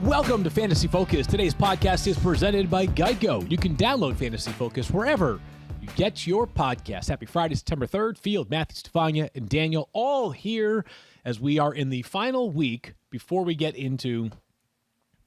Welcome to Fantasy Focus. Today's podcast is presented by Geico. You can download Fantasy Focus wherever you get your podcast. Happy Friday, September 3rd. Field, Matthew, Stephania, and Daniel all here as we are in the final week before we get into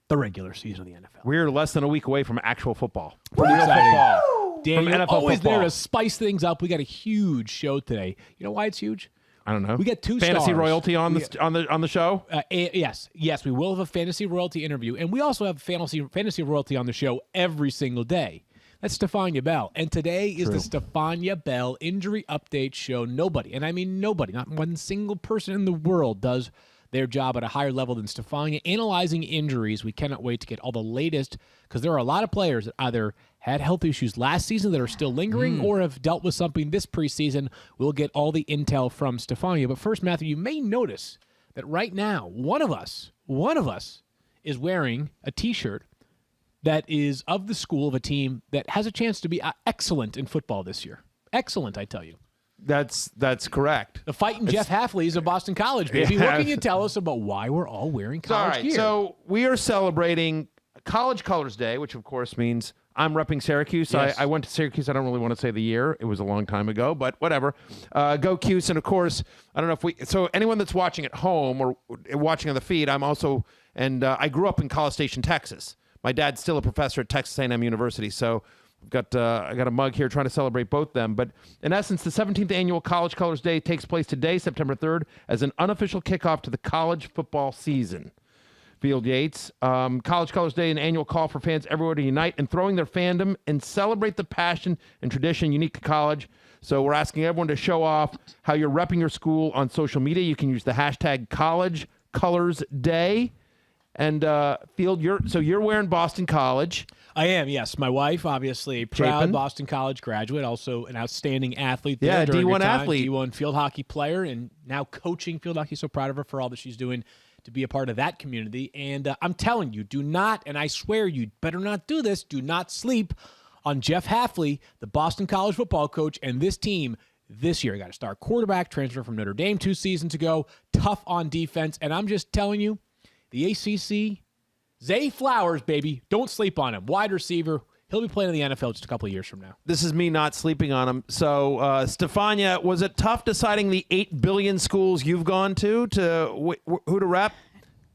the regular season of the NFL. We're less than a week away from actual football. From real football. Daniel, from NFL always football. there to spice things up. We got a huge show today. You know why it's huge? I don't know. We got two fantasy stars. royalty on the show. Yes, we will have a fantasy royalty interview, and we also have fantasy royalty on the show every single day. That's Stephania Bell, and today is the Stephania Bell injury update show. Nobody, and I mean nobody, not one single person in the world does their job at a higher level than Stephania, analyzing injuries. We cannot wait to get all the latest, because there are a lot of players that either had health issues last season that are still lingering or have dealt with something this preseason. We'll get all the intel from Stephania. But first, Matthew, you may notice that right now, one of us is wearing a T-shirt that is of the school of a team that has a chance to be excellent in football this year. Excellent, I tell you. That's correct. The fighting Jeff Hafley's of Boston College, baby. Yeah. What can you tell us about why we're all wearing college gear? So we are celebrating College Colors Day, which of course means I'm repping Syracuse. Yes. I went to Syracuse. I don't really want to say the year. It was a long time ago, but whatever. Go Cuse. And of course, I don't know if so anyone that's watching at home or watching on the feed, I'm also, and I grew up in College Station, Texas. My dad's still a professor at Texas A&M University, so I got a mug here trying to celebrate both them. But in essence, the 17th annual College Colors Day takes place today, September 3rd, as an unofficial kickoff to the college football season. Field Yates. College Colors Day, an annual call for fans everywhere to unite and throwing their fandom and celebrate the passion and tradition unique to college. So we're asking everyone to show off how you're repping your school on social media. You can use the hashtag College Colors Day. And Field, you're wearing Boston College. I am, yes. My wife, obviously a proud Chapin. Boston College graduate, also an outstanding athlete. Yeah, during her D1 time, athlete. D1 field hockey player, and now coaching field hockey. So proud of her for all that she's doing to be a part of that community. And I'm telling you, do not, and I swear you better not do this, do not sleep on Jeff Hafley, the Boston College football coach, and this team this year. Got a star quarterback, transfer from Notre Dame 2 seasons ago, tough on defense. And I'm just telling you, the ACC, Zay Flowers, baby. Don't sleep on him. Wide receiver. He'll be playing in the NFL just a couple of years from now. This is me not sleeping on him. So, Stephania, was it tough deciding the 8 billion schools you've gone to who to rep?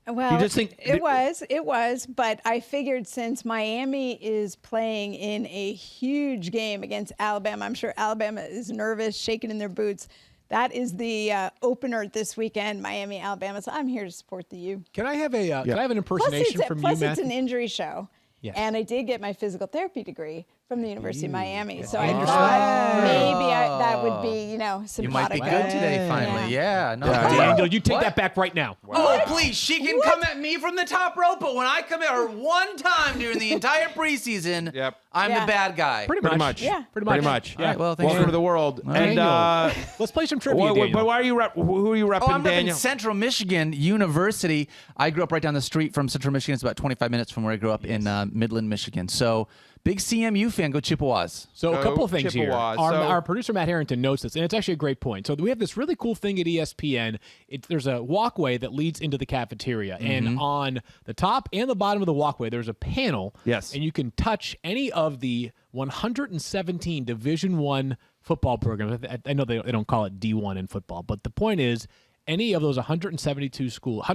Well, You just think it was, but I figured since Miami is playing in a huge game against Alabama, I'm sure Alabama is nervous, shaking in their boots. That is the opener this weekend, Miami, Alabama. So I'm here to support the U. Can I have an impersonation from you, Plus, Matt? it's an injury show. Yes. And I did get my physical therapy degree from the University of Miami. So I Interesting. thought maybe that would be, symptomatic. You might be good today, finally. Yeah. No. Daniel, you take that back right now. Oh, please. She can come at me from the top rope, but when I come at her one time during the entire preseason, Yep. I'm Yeah. the bad guy. Pretty much. Yeah. Pretty much. All right, well, thanks Welcome for- to the world. Daniel. And Let's play some trivia, but Daniel. why are you who are you repping, I'm repping Daniel? Central Michigan University. I grew up right down the street from Central Michigan. It's about 25 minutes from where I grew up in Midland, Michigan. So, big CMU fan. Go Chippewas. So a couple of things here. Chippewas. Our producer, Matt Harrington, notes this, and it's actually a great point. So we have this really cool thing at ESPN. There's a walkway that leads into the cafeteria, and on the top and the bottom of the walkway, there's a panel. Yes. And you can touch any of the 117 Division I football programs. I know they don't call it D1 in football, but the point is, any of those 117 schools,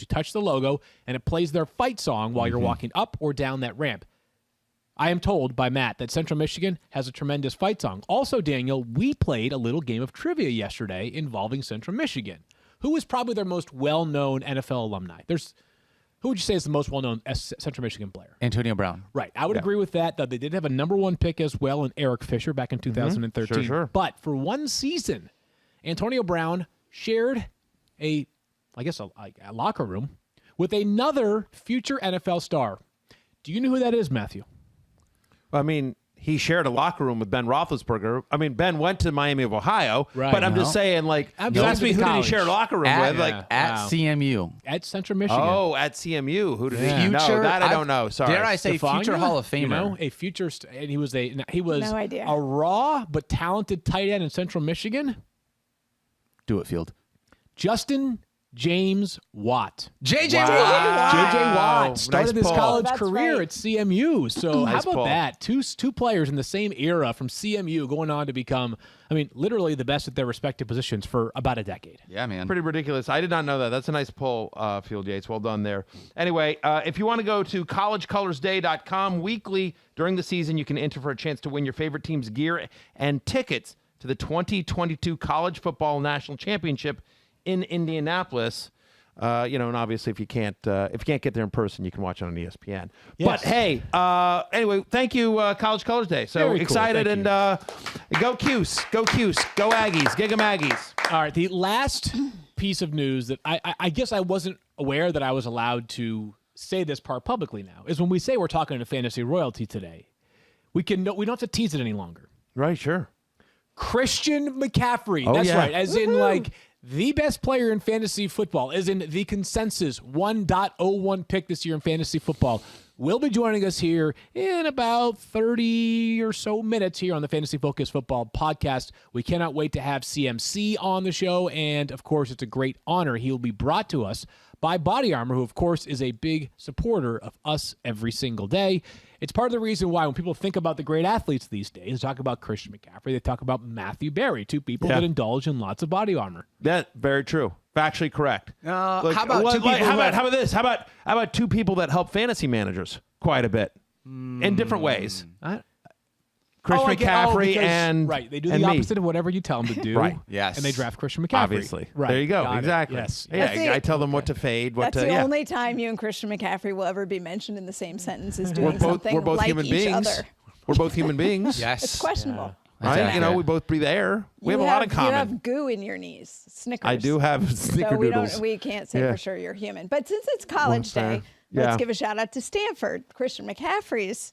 you touch the logo, and it plays their fight song while you're walking up or down that ramp. I am told by Matt that Central Michigan has a tremendous fight song. Also, Daniel, we played a little game of trivia yesterday involving Central Michigan. Who is probably their most well-known NFL alumni? Who would you say is the most well-known Central Michigan player? Antonio Brown. Right. I would agree with that. They did have a number 1 pick as well in Eric Fisher back in 2013. Sure. But for one season, Antonio Brown shared a locker room with another future NFL star. Do you know who that is, Matthew? I mean, he shared a locker room with Ben Roethlisberger. I mean, Ben went to Miami of Ohio, Right. but I'm just saying, you asked me who did he College. share a locker room with? Yeah. At Wow. CMU. At Central Michigan. Oh, at CMU. Who did he? Yeah. No, that I don't know. Sorry. Dare I say Stephania? future Hall of Famer. You know, a future, and he was No idea. a raw but talented tight end in Central Michigan. Do it, Field. Justin James Watt. JJ Wow. Watt. JJ Watt Nice started his pull. college That's career right. at CMU. So how Nice about pull. that? Two players in the same era from CMU going on to become, literally the best at their respective positions for about a decade. Yeah, man. Pretty ridiculous. I did not know that. That's a nice pull, Field Yates. Well done there. Anyway, if you want to go to collegecolorsday.com weekly during the season, you can enter for a chance to win your favorite team's gear and tickets to the 2022 College Football National Championship in Indianapolis. And obviously, if you can't get there in person, you can watch it on ESPN. Yes. But hey, anyway, thank you, College Colors Day. So Very cool. excited Thank and go Cuse, go Aggies, Gig 'em Aggies. All right, the last piece of news that I guess I wasn't aware that I was allowed to say this part publicly now is when we say we're talking to fantasy royalty today, we don't have to tease it any longer. Right, sure. Christian McCaffrey. Oh, That's yeah. right. As in, like, the best player in fantasy football, as in the consensus 1.01 pick this year in fantasy football, will be joining us here in about 30 or so minutes here on the Fantasy Focus Football Podcast. We cannot wait to have CMC on the show, and, of course, it's a great honor. He will be brought to us by Body Armor, who, of course, is a big supporter of us every single day. It's part of the reason why when people think about the great athletes these days, they talk about Christian McCaffrey, they talk about Matthew Berry, two people Yeah. that indulge in lots of body armor. That very true. Factually correct. How about two people How who about this? How about two people that help fantasy managers quite a bit in different ways? Christian McCaffrey because, and right, they do and the me. opposite of whatever you tell them to do. Right. Yes. And they draft Christian McCaffrey. Obviously. Right. There you go. Got it. Exactly. Yes. Yeah, That's it. I tell them what to fade, what That's to the only time you and Christian McCaffrey will ever be mentioned in the same sentence as doing something we're both like human each beings. other. We're both human beings. Yes. It's questionable. Right? Exactly. You know, we both breathe air. We have a lot in You common. have goo in your knees. Snickers. I do have So snickerdoodles. we can't say Yeah. for sure you're human. But since it's college fair. day, Yeah. let's give a shout out to Stanford. Christian McCaffrey's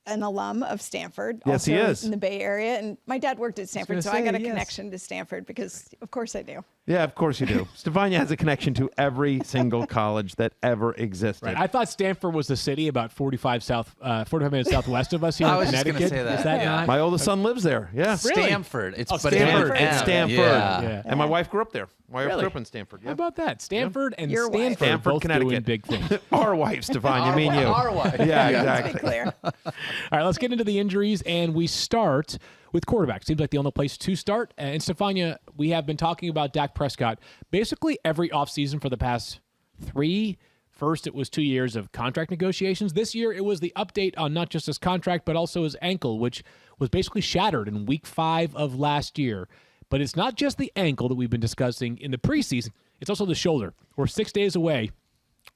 an alum of Stanford. Yes, he also is. in the Bay Area. And my dad worked at Stanford, so gonna I got a say, yes. connection to Stanford because, of course, I do. Yeah, of course you do. Stephania has a connection to every single college that ever existed. Right. I thought Stanford was the city about 45 minutes southwest of us here I in was just Connecticut. gonna say that. Is that Yeah. not? My oldest son lives there. Yeah. Really? Stanford. It's Oh, but Stanford. it's It's Stanford. Yeah. Yeah. And my wife grew up there. My wife Really? grew up in Stanford. How Yeah. about that? Stanford and Your wife. Stanford, Stanford, both Connecticut. doing big things. Our wife, Stephania, me and you. Our wife. Yeah, Let's be exactly. clear. All right, let's get into the injuries, and we start with quarterbacks. Seems like the only place to start. And Stephania, we have been talking about Dak Prescott basically every offseason for the past three. First, it was 2 years of contract negotiations. This year, it was the update on not just his contract, but also his ankle, which was basically shattered in week 5 of last year. But it's not just the ankle that we've been discussing in the preseason. It's also the shoulder. We're 6 days away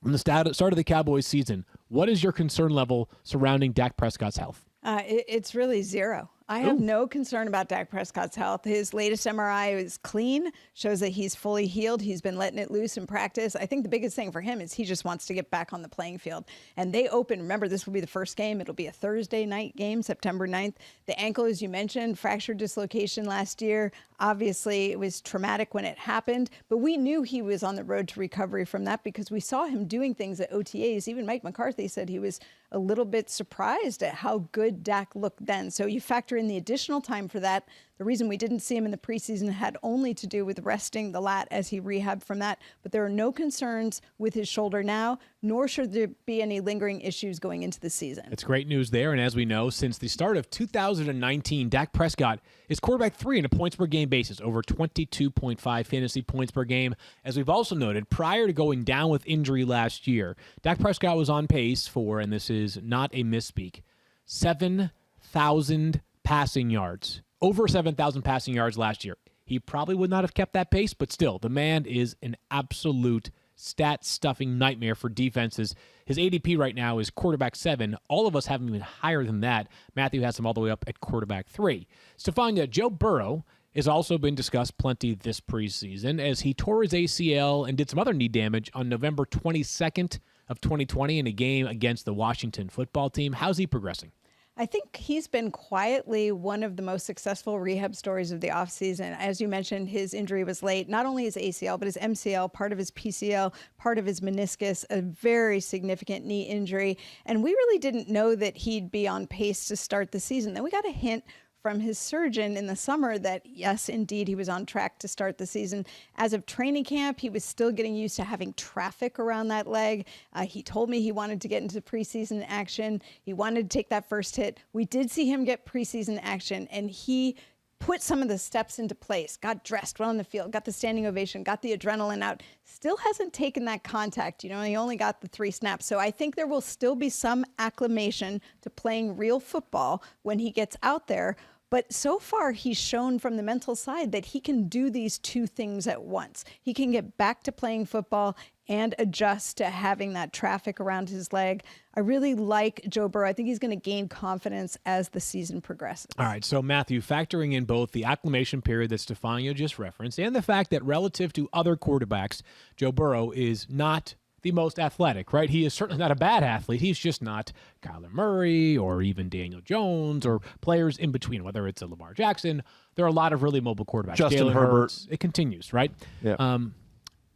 from the start of the Cowboys season. What is your concern level surrounding Dak Prescott's health? It's really zero. I have no concern about Dak Prescott's health. His latest MRI is clean, shows that he's fully healed. He's been letting it loose in practice. I think the biggest thing for him is he just wants to get back on the playing field. And they open, remember, this will be the first game. It'll be a Thursday night game, September 9th. The ankle, as you mentioned, fracture dislocation last year. Obviously, it was traumatic when it happened, but we knew he was on the road to recovery from that because we saw him doing things at OTAs. Even Mike McCarthy said he was a little bit surprised at how good Dak looked then. So you factor in the additional time for that. The reason we didn't see him in the preseason had only to do with resting the lat as he rehabbed from that. But there are no concerns with his shoulder now, nor should there be any lingering issues going into the season. It's great news there. And as we know, since the start of 2019, Dak Prescott is quarterback 3 in a points per game basis, over 22.5 fantasy points per game. As we've also noted, prior to going down with injury last year, Dak Prescott was on pace for, and this is not a misspeak, 7,000 passing yards. Over 7,000 passing yards last year. He probably would not have kept that pace, but still, the man is an absolute stat-stuffing nightmare for defenses. His ADP right now is quarterback 7. All of us have him even higher than that. Matthew has him all the way up at quarterback 3. Stephania, Joe Burrow has also been discussed plenty this preseason as he tore his ACL and did some other knee damage on November 22nd of 2020 in a game against the Washington football team. How's he progressing? I think he's been quietly one of the most successful rehab stories of the offseason. As you mentioned, his injury was late. Not only his ACL, but his MCL, part of his PCL, part of his meniscus, a very significant knee injury. And we really didn't know that he'd be on pace to start the season. Then we got a hint from his surgeon in the summer that, yes, indeed, he was on track to start the season. As of training camp, he was still getting used to having traffic around that leg. He told me he wanted to get into preseason action. He wanted to take that first hit. We did see him get preseason action, and he put some of the steps into place, got dressed well in the field, got the standing ovation, got the adrenaline out, still hasn't taken that contact. He only got the 3 snaps. So I think there will still be some acclimation to playing real football when he gets out there. But so far, he's shown from the mental side that he can do these 2 things at once. He can get back to playing football and adjust to having that traffic around his leg. I really like Joe Burrow. I think he's going to gain confidence as the season progresses. All right, so Matthew, factoring in both the acclimation period that Stephania just referenced and the fact that relative to other quarterbacks, Joe Burrow is not the most athletic, right? He is certainly not a bad athlete. He's just not Kyler Murray or even Daniel Jones or players in between, whether it's a Lamar Jackson. There are a lot of really mobile quarterbacks. Justin Jalen Herbert. Hurts. It continues, right? Yeah.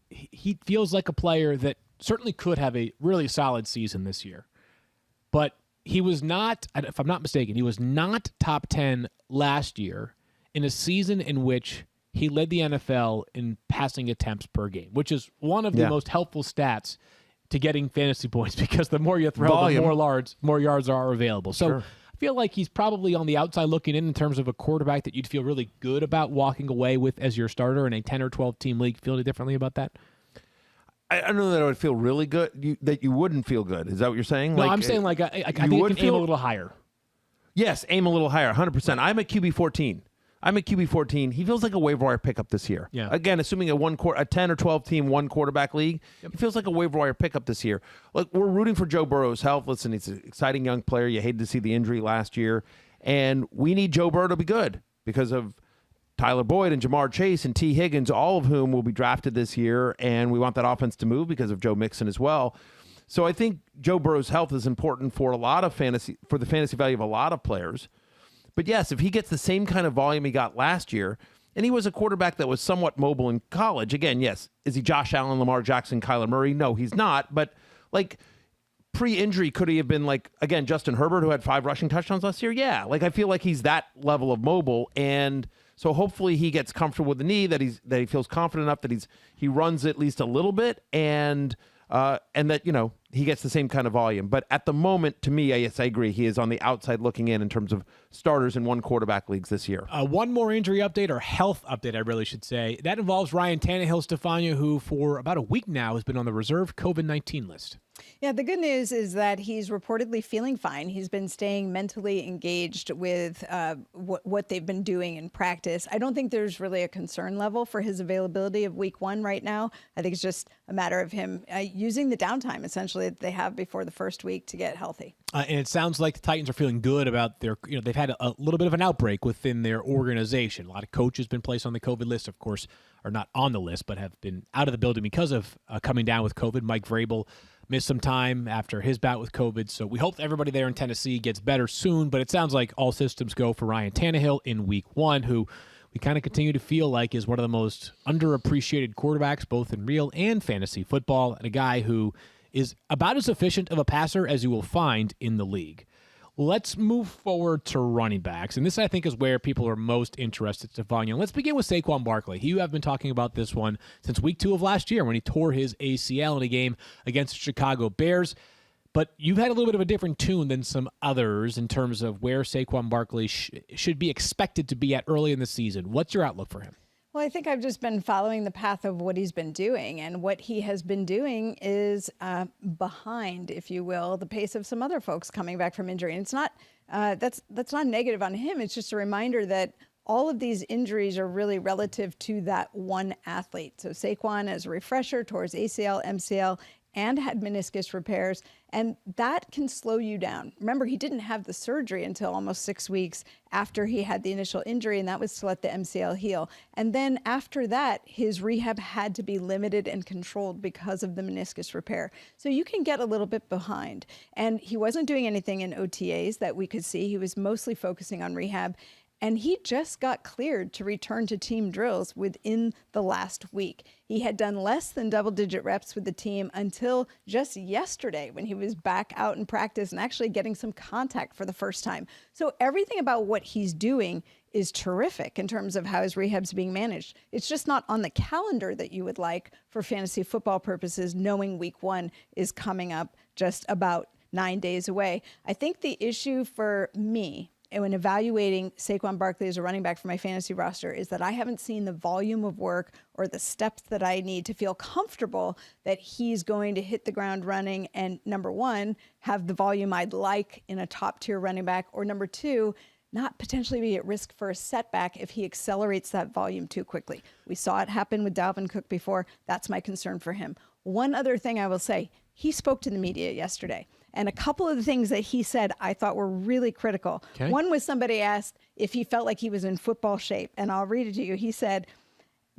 He feels like a player that certainly could have a really solid season this year. But he was not, if I'm not mistaken, he was not top 10 last year in a season in which he led the NFL in passing attempts per game, which is one of the most helpful stats to getting fantasy points because the more you throw, Volume. the more yards are available. So Sure. I feel like he's probably on the outside looking in terms of a quarterback that you'd feel really good about walking away with as your starter in a 10 or 12 team league. Feel any differently about that? I don't know that I would feel really good. That you wouldn't feel good. Is that what you're saying? No, I'm saying I think you wouldn't can aim a feel- little higher. Yes, aim a little higher, 100%. I'm at QB 14. He feels like a waiver wire pickup this year. Yeah. Again, assuming a 10 or 12 team 1 quarterback league, he feels like a waiver wire pickup this year. Look, we're rooting for Joe Burrow's health. Listen, he's an exciting young player. You hated to see the injury last year, and we need Joe Burrow to be good because of Tyler Boyd and Jamar Chase and T. Higgins, all of whom will be drafted this year, and we want that offense to move because of Joe Mixon as well. So I think Joe Burrow's health is important for the fantasy value of a lot of players. But yes, if he gets the same kind of volume he got last year, and he was a quarterback that was somewhat mobile in college, again, yes, is he Josh Allen, Lamar Jackson, Kyler Murray? No, he's not. But like pre-injury, could he have been like, again, Justin Herbert, who had 5 rushing touchdowns last year? Yeah, like I feel like he's that level of mobile, and so hopefully he gets comfortable with the knee, that he feels confident enough that he runs at least a little bit, and that he gets the same kind of volume. But at the moment, to me, yes, I agree, he is on the outside looking in terms of starters in 1 quarterback leagues this year. One more injury update, or health update, I really should say. That involves Ryan Tannehill, Stephania, who for about a week now has been on the reserve COVID-19 list. Yeah, the good news is that he's reportedly feeling fine. He's been staying mentally engaged with what they've been doing in practice. I don't think there's really a concern level for his availability of week 1 right now. I think it's just a matter of him using the downtime, essentially, that they have before the first week to get healthy. And it sounds like the Titans are feeling good about their, they've had a little bit of an outbreak within their organization. A lot of coaches been placed on the COVID list, of course, are not on the list, but have been out of the building because of coming down with COVID. Mike Vrabel missed some time after his bout with COVID. So we hope everybody there in Tennessee gets better soon, but it sounds like all systems go for Ryan Tannehill in week 1, who we kind of continue to feel like is one of the most underappreciated quarterbacks, both in real and fantasy football, and a guy who is about as efficient of a passer as you will find in the league. Let's move forward to running backs, and this, I think, is where people are most interested, Stephania. Let's begin with Saquon Barclay. You have been talking about this one since week 2 of last year when he tore his ACL in a game against the Chicago Bears, but you've had a little bit of a different tune than some others in terms of where Saquon Barclay should be expected to be at early in the season. What's your outlook for him? Well, I think I've just been following the path of what he's been doing, and what he has been doing is behind, if you will, the pace of some other folks coming back from injury. And it's not that's not negative on him. It's just a reminder that all of these injuries are really relative to that one athlete. So Saquon, as a refresher, tore his ACL, MCL, and had meniscus repairs, and that can slow you down. Remember, he didn't have the surgery until almost 6 weeks after he had the initial injury, and that was to let the MCL heal. And then after that, his rehab had to be limited and controlled because of the meniscus repair. So you can get a little bit behind. And he wasn't doing anything in OTAs that we could see. He was mostly focusing on rehab. And he just got cleared to return to team drills within the last week. He had done less than double-digit reps with the team until just yesterday when he was back out in practice and actually getting some contact for the first time. So everything about what he's doing is terrific in terms of how his rehab's being managed. It's just not on the calendar that you would like for fantasy football purposes, knowing week 1 is coming up just about 9 days away. I think the issue for me when evaluating Saquon Barclay as a running back for my fantasy roster is that I haven't seen the volume of work or the steps that I need to feel comfortable that he's going to hit the ground running and, number one, have the volume I'd like in a top-tier running back, or number two, not potentially be at risk for a setback if he accelerates that volume too quickly. We saw it happen with Dalvin Cook before. That's my concern for him. One other thing I will say, he spoke to the media yesterday. And a couple of the things that he said I thought were really critical. Okay. One was somebody asked if he felt like he was in football shape. And I'll read it to you. He said,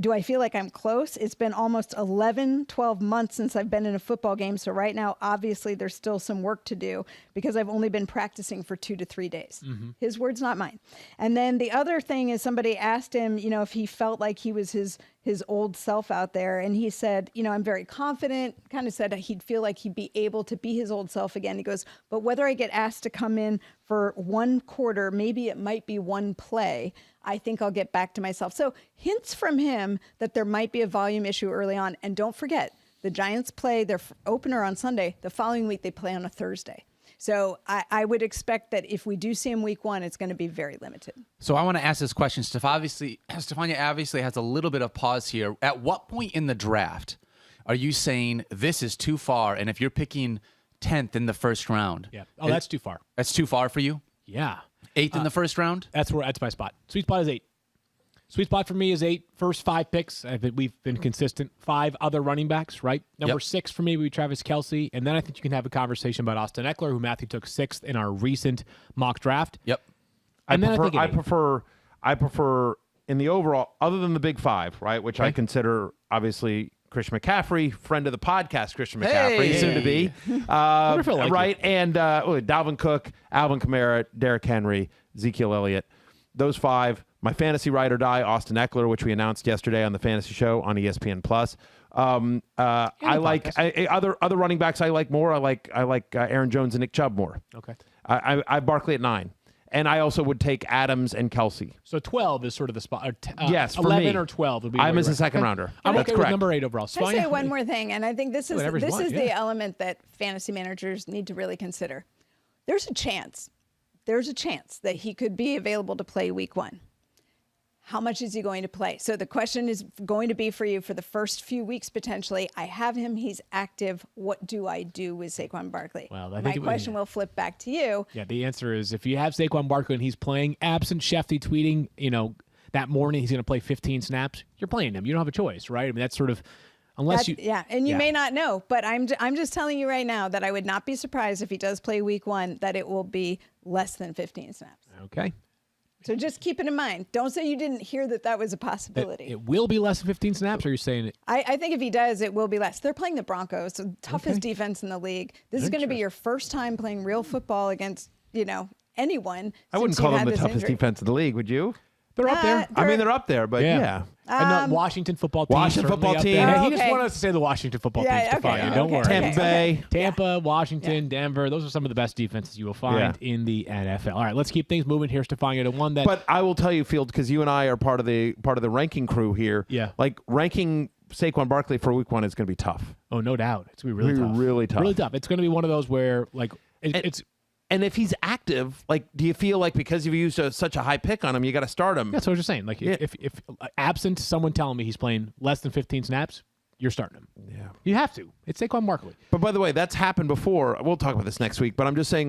do I feel like I'm close? It's been almost 11, 12 months since I've been in a football game. So right now, obviously, there's still some work to do because I've only been practicing for 2 to 3 days. Mm-hmm. His words, not mine. And then the other thing is somebody asked him, if he felt like he was his old self out there. And he said, I'm very confident, kind of said he'd feel like he'd be able to be his old self again. He goes, but whether I get asked to come in for 1 quarter, maybe it might be 1 play, I think I'll get back to myself. So hints from him that there might be a volume issue early on. And don't forget, the Giants play their opener on Sunday. The following week, they play on a Thursday. So I would expect that if we do see him week 1, it's going to be very limited. So I want to ask this question. Stephania obviously has a little bit of pause here. At what point in the draft are you saying this is too far? And if you're picking 10th in the first round. Yeah. Oh, that's too far. That's too far for you? Yeah. 8th in the first round? That's my spot. Sweet spot is 8. Sweet spot for me is 8. First 5 picks. We've been consistent. 5 other running backs, right? Number 6 for me would be Travis Kelce. And then I think you can have a conversation about Austin Eckler, who Matthew took 6th in our recent mock draft. Yep. I prefer in the overall, other than the big 5, right? Which I consider obviously Christian McCaffrey, friend of the podcast, Christian McCaffrey, soon to be, right? And Dalvin Cook, Alvin Kamara, Derrick Henry, Ezekiel Elliott. Those 5. My fantasy ride or die, Austin Eckler, which we announced yesterday on the Fantasy Show on ESPN Plus. I like other running backs. I like more. I like Aaron Jones and Nick Chubb more. Okay. I Barkley at 9. And I also would take Adams and Kelce. So 12 is sort of the spot. Yes, for 11 me. or 12 would be. I'm as a second rounder. I'm That's okay correct. with number 8 overall. Can I say one more thing? And I think this is the element that fantasy managers need to really consider. There's a chance that he could be available to play week 1. How much is he going to play? So the question is going to be for you for the first few weeks, potentially. I have him. He's active. What do I do with Saquon Barkley? Well, I think my question will flip back to you. Yeah, the answer is if you have Saquon Barkley and he's playing, absent Shefty tweeting, that morning he's going to play 15 snaps, you're playing him. You don't have a choice, right? I mean, that's sort of, unless you... Yeah, and you may not know, but I'm just telling you right now that I would not be surprised if he does play week 1, that it will be less than 15 snaps. Okay. So just keep it in mind. Don't say you didn't hear that was a possibility. It will be less than 15 snaps, or are you saying it? I think if he does, it will be less. They're playing the Broncos, the toughest defense in the league. This is going to be your first time playing real football against, anyone. I wouldn't call them the toughest defense in the league, would you? They're up there. They're up there, but yeah. And the Washington football team. Washington football team. He just wanted us to say the Washington football team. Don't worry. Tampa Bay. Tampa, Washington, Denver. Those are some of the best defenses you will find in the NFL. All right, let's keep things moving here, Stephania, to one that. But I will tell you, Field, because you and I are part of the ranking crew here. Yeah. Like ranking Saquon Barkley for week 1 is going to be tough. Oh, no doubt. It's going to be really tough. Really tough. Really tough. It's going to be one of those where, it's. And if he's active, do you feel like because you've used such a high pick on him, you got to start him? That's what I was just saying. If absent someone telling me he's playing less than 15 snaps, you're starting him. Yeah. You have to. It's Saquon Barkley. But by the way, that's happened before. We'll talk about this next week. But I'm just saying,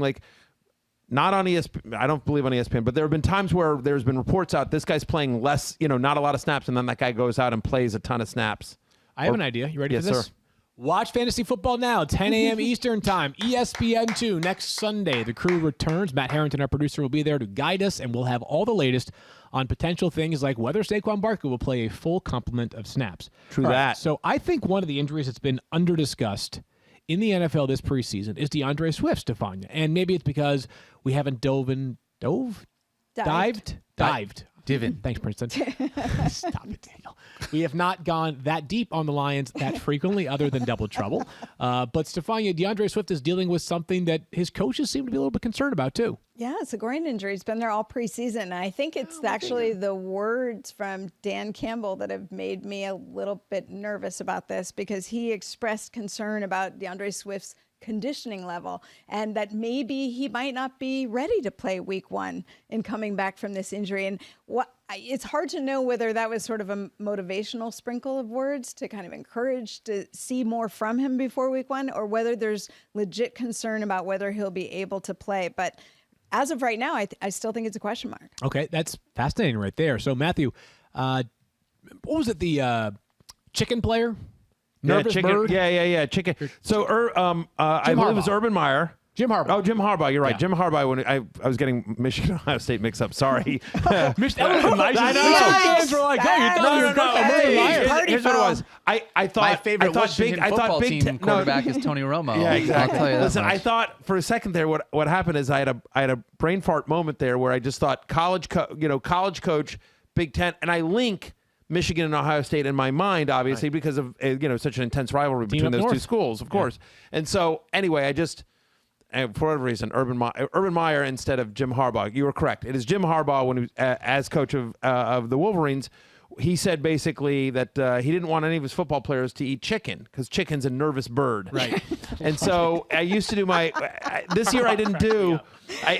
not on ESPN. I don't believe on ESPN, but there have been times where there's been reports out this guy's playing less, not a lot of snaps, and then that guy goes out and plays a ton of snaps. I have an idea. You ready for this? Sir. Watch Fantasy Football now, 10 a.m. Eastern Time, ESPN 2, next Sunday. The crew returns. Matt Harrington, our producer, will be there to guide us, and we'll have all the latest on potential things like whether Saquon Barkley will play a full complement of snaps. True that. Right, so I think one of the injuries that's been under-discussed in the NFL this preseason is DeAndre Swift, Stephania. And maybe it's because we haven't dove Dived. Divin. Thanks, Princeton. Stop it, Daniel. We have not gone that deep on the Lions that frequently, other than double trouble. But Stephania, DeAndre Swift is dealing with something that his coaches seem to be a little bit concerned about, too. Yeah, it's a groin injury. He's been there all preseason. And I think it's actually the words from Dan Campbell that have made me a little bit nervous about this, because he expressed concern about DeAndre Swift's conditioning level and that maybe he might not be ready to play week 1 in coming back from this injury. And it's hard to know whether that was sort of a motivational sprinkle of words to kind of encourage to see more from him before week 1, or whether there's legit concern about whether he'll be able to play. But as of right now, I still think it's a question mark. Okay, that's fascinating right there. So, Matthew, what was it, the chicken player? Nervous bird? Yeah. Chicken. So, I believe it was Urban Meyer. Jim Harbaugh. Oh, Jim Harbaugh. You're right. Yeah. Jim Harbaugh. When I was getting Michigan Ohio State mixed up. Sorry. That was a nice. I know. Fans were like, "Oh, you thought you were going to Hey, Meyer." party Here's what it was. I thought My favorite I thought Washington football team quarterback is Tony Romo. Yeah, exactly. I'll tell you that Listen, much. I thought for a second there, what happened is I had a brain fart moment there where I just thought college coach, Big Ten, and I link Michigan and Ohio State in my mind, obviously, because of such an intense rivalry between those two schools, of course. And so anyway, for whatever reason, Urban Meyer instead of Jim Harbaugh. You were correct. It is Jim Harbaugh when he was as coach of the Wolverines. He said basically that he didn't want any of his football players to eat chicken because chicken's a nervous bird. Right. And so I used to do this year I didn't do.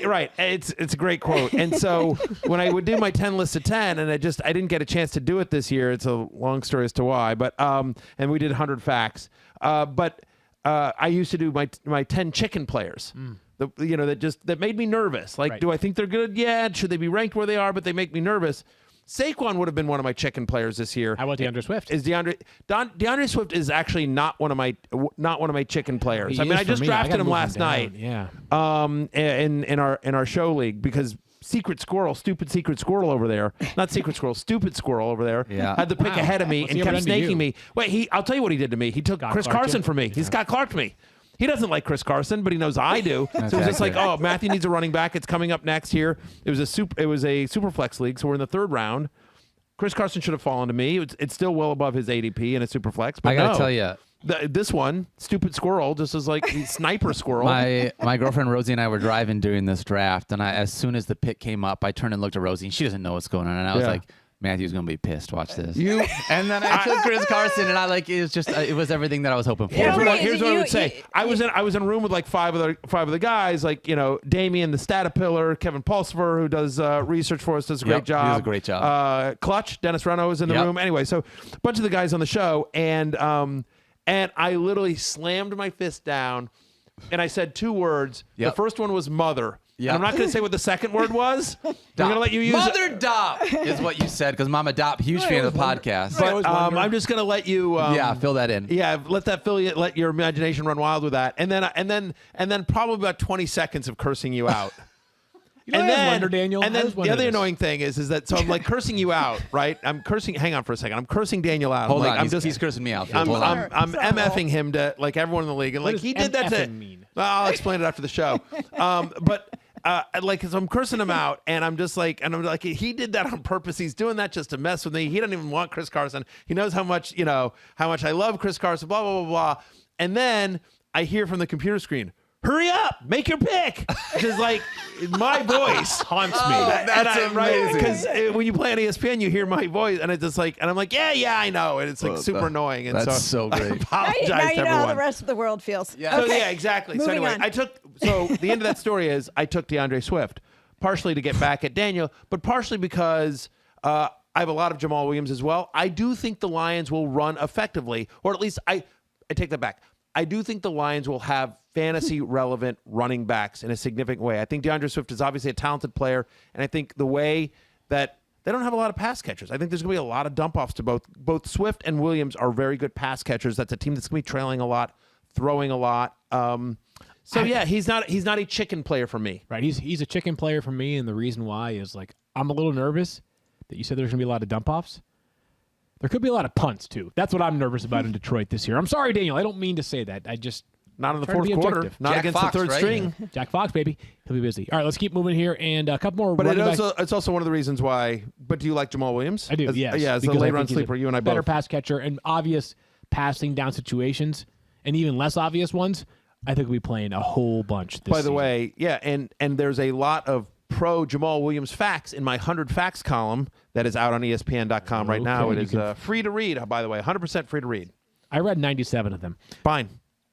Right. It's a great quote. And so when I would do my 10 list of 10, and I didn't get a chance to do it this year. It's a long story as to why. But and we did 100 facts. But I used to do my 10 chicken players. That made me nervous. Like, do I think they're good? Yeah. Should they be ranked where they are? But they make me nervous. Saquon would have been one of my chicken players this year. How about DeAndre Swift? DeAndre Swift is actually not one of my chicken players. I just drafted him last night. Yeah. In our show league because stupid secret squirrel over there, not secret squirrel, stupid squirrel over there, had the pick ahead of me and kept snaking me. Wait, I'll tell you what he did to me. He took Chris Carson from me. He Scott Clarked me. He doesn't like Chris Carson, but he knows I do. So it was just like, oh, Matthew needs a running back. It's coming up next here. It was a super flex league, so we're in the 3rd round. Chris Carson should have fallen to me. It's still well above his ADP in a super flex. But I gotta tell you, this one, stupid squirrel, just is like sniper squirrel. My girlfriend Rosie and I were driving during this draft, and as soon as the pick came up, I turned and looked at Rosie, and she doesn't know what's going on, and I was like, Matthew's gonna be pissed. Watch this. And then I took Chris Carson, and it was everything that I was hoping for. Here's what I would say. I was in a room with like five of the guys, like Damien the Statapillar, Kevin Pulsifer, who does research for us, does a great job. He does a great job. Clutch, Dennis Reno is in the room. Anyway, so a bunch of the guys on the show, and I literally slammed my fist down, and I said 2 words. The first one was mother. And I'm not going to say what the second word was. I'm going to let you use Mother Dopp is what you said, because Mama Dopp, huge fan of the podcast. But I'm just going to let you fill that in. Yeah, let your imagination run wild with that. And then probably about 20 seconds of cursing you out. Daniel. And then the other annoying thing is that so I'm like cursing you out, right? I'm cursing. Hang on for a second. I'm cursing Daniel out. Hold on. I'm He's cursing me out. I'm MFing him to like everyone in the league, and like he did that to. mean? Well, I'll explain it after the show. But so I'm cursing him out, and I'm like, he did that on purpose. He's doing that just to mess with me. He doesn't even want Chris Carson. He knows how much I love Chris Carson. Blah blah blah blah. And then I hear from the computer screen, "Hurry up, make your pick." Because like my voice haunts me. That's amazing. Right? Because when you play on ESPN, you hear my voice, and it's just like, and I'm like, yeah, I know, and it's like super annoying. And that's so great. I apologize now to you know everyone. how the rest of the world feels. Yeah. Okay. So yeah, exactly. So Moving anyway, on. the end of that story is I took DeAndre Swift, partially to get back at Daniel, but partially because I have a lot of Jamal Williams as well. I do think the Lions will run effectively, or at least I take that back. I do think the Lions will have fantasy relevant running backs in a significant way. I think DeAndre Swift is obviously a talented player, and I think the way that they don't have a lot of pass catchers. I think there's going to be a lot of dump offs to both Swift and Williams are very good pass catchers. That's a team that's going to be trailing a lot, throwing a lot. He's not a chicken player for me. Right. He's a chicken player for me, and the reason why is like I'm a little nervous that you said there's going to be a lot of dump offs. There could be a lot of punts too. That's what I'm nervous about in Detroit this year. I'm sorry, Daniel. I don't mean to say that. Not in the Trying to fourth be quarter. objective. Not Jack against Fox, the third right? string. Jack Fox, baby. He'll be busy. All right, let's keep moving here. And a couple more But running backs. it's also one of the reasons why. But do you like Jamal Williams? I do, as, yes. Yeah, as a because I late think run he's sleeper, a you and I better both. pass catcher and obvious passing down situations, and even less obvious ones. I think we'll be playing a whole bunch this By the season. way, yeah, and there's a lot of pro Jamal Williams facts in my 100 facts column that is out on ESPN.com right now. Okay, It is free to read, by the way, 100% free to read. I read 97 of them. Fine.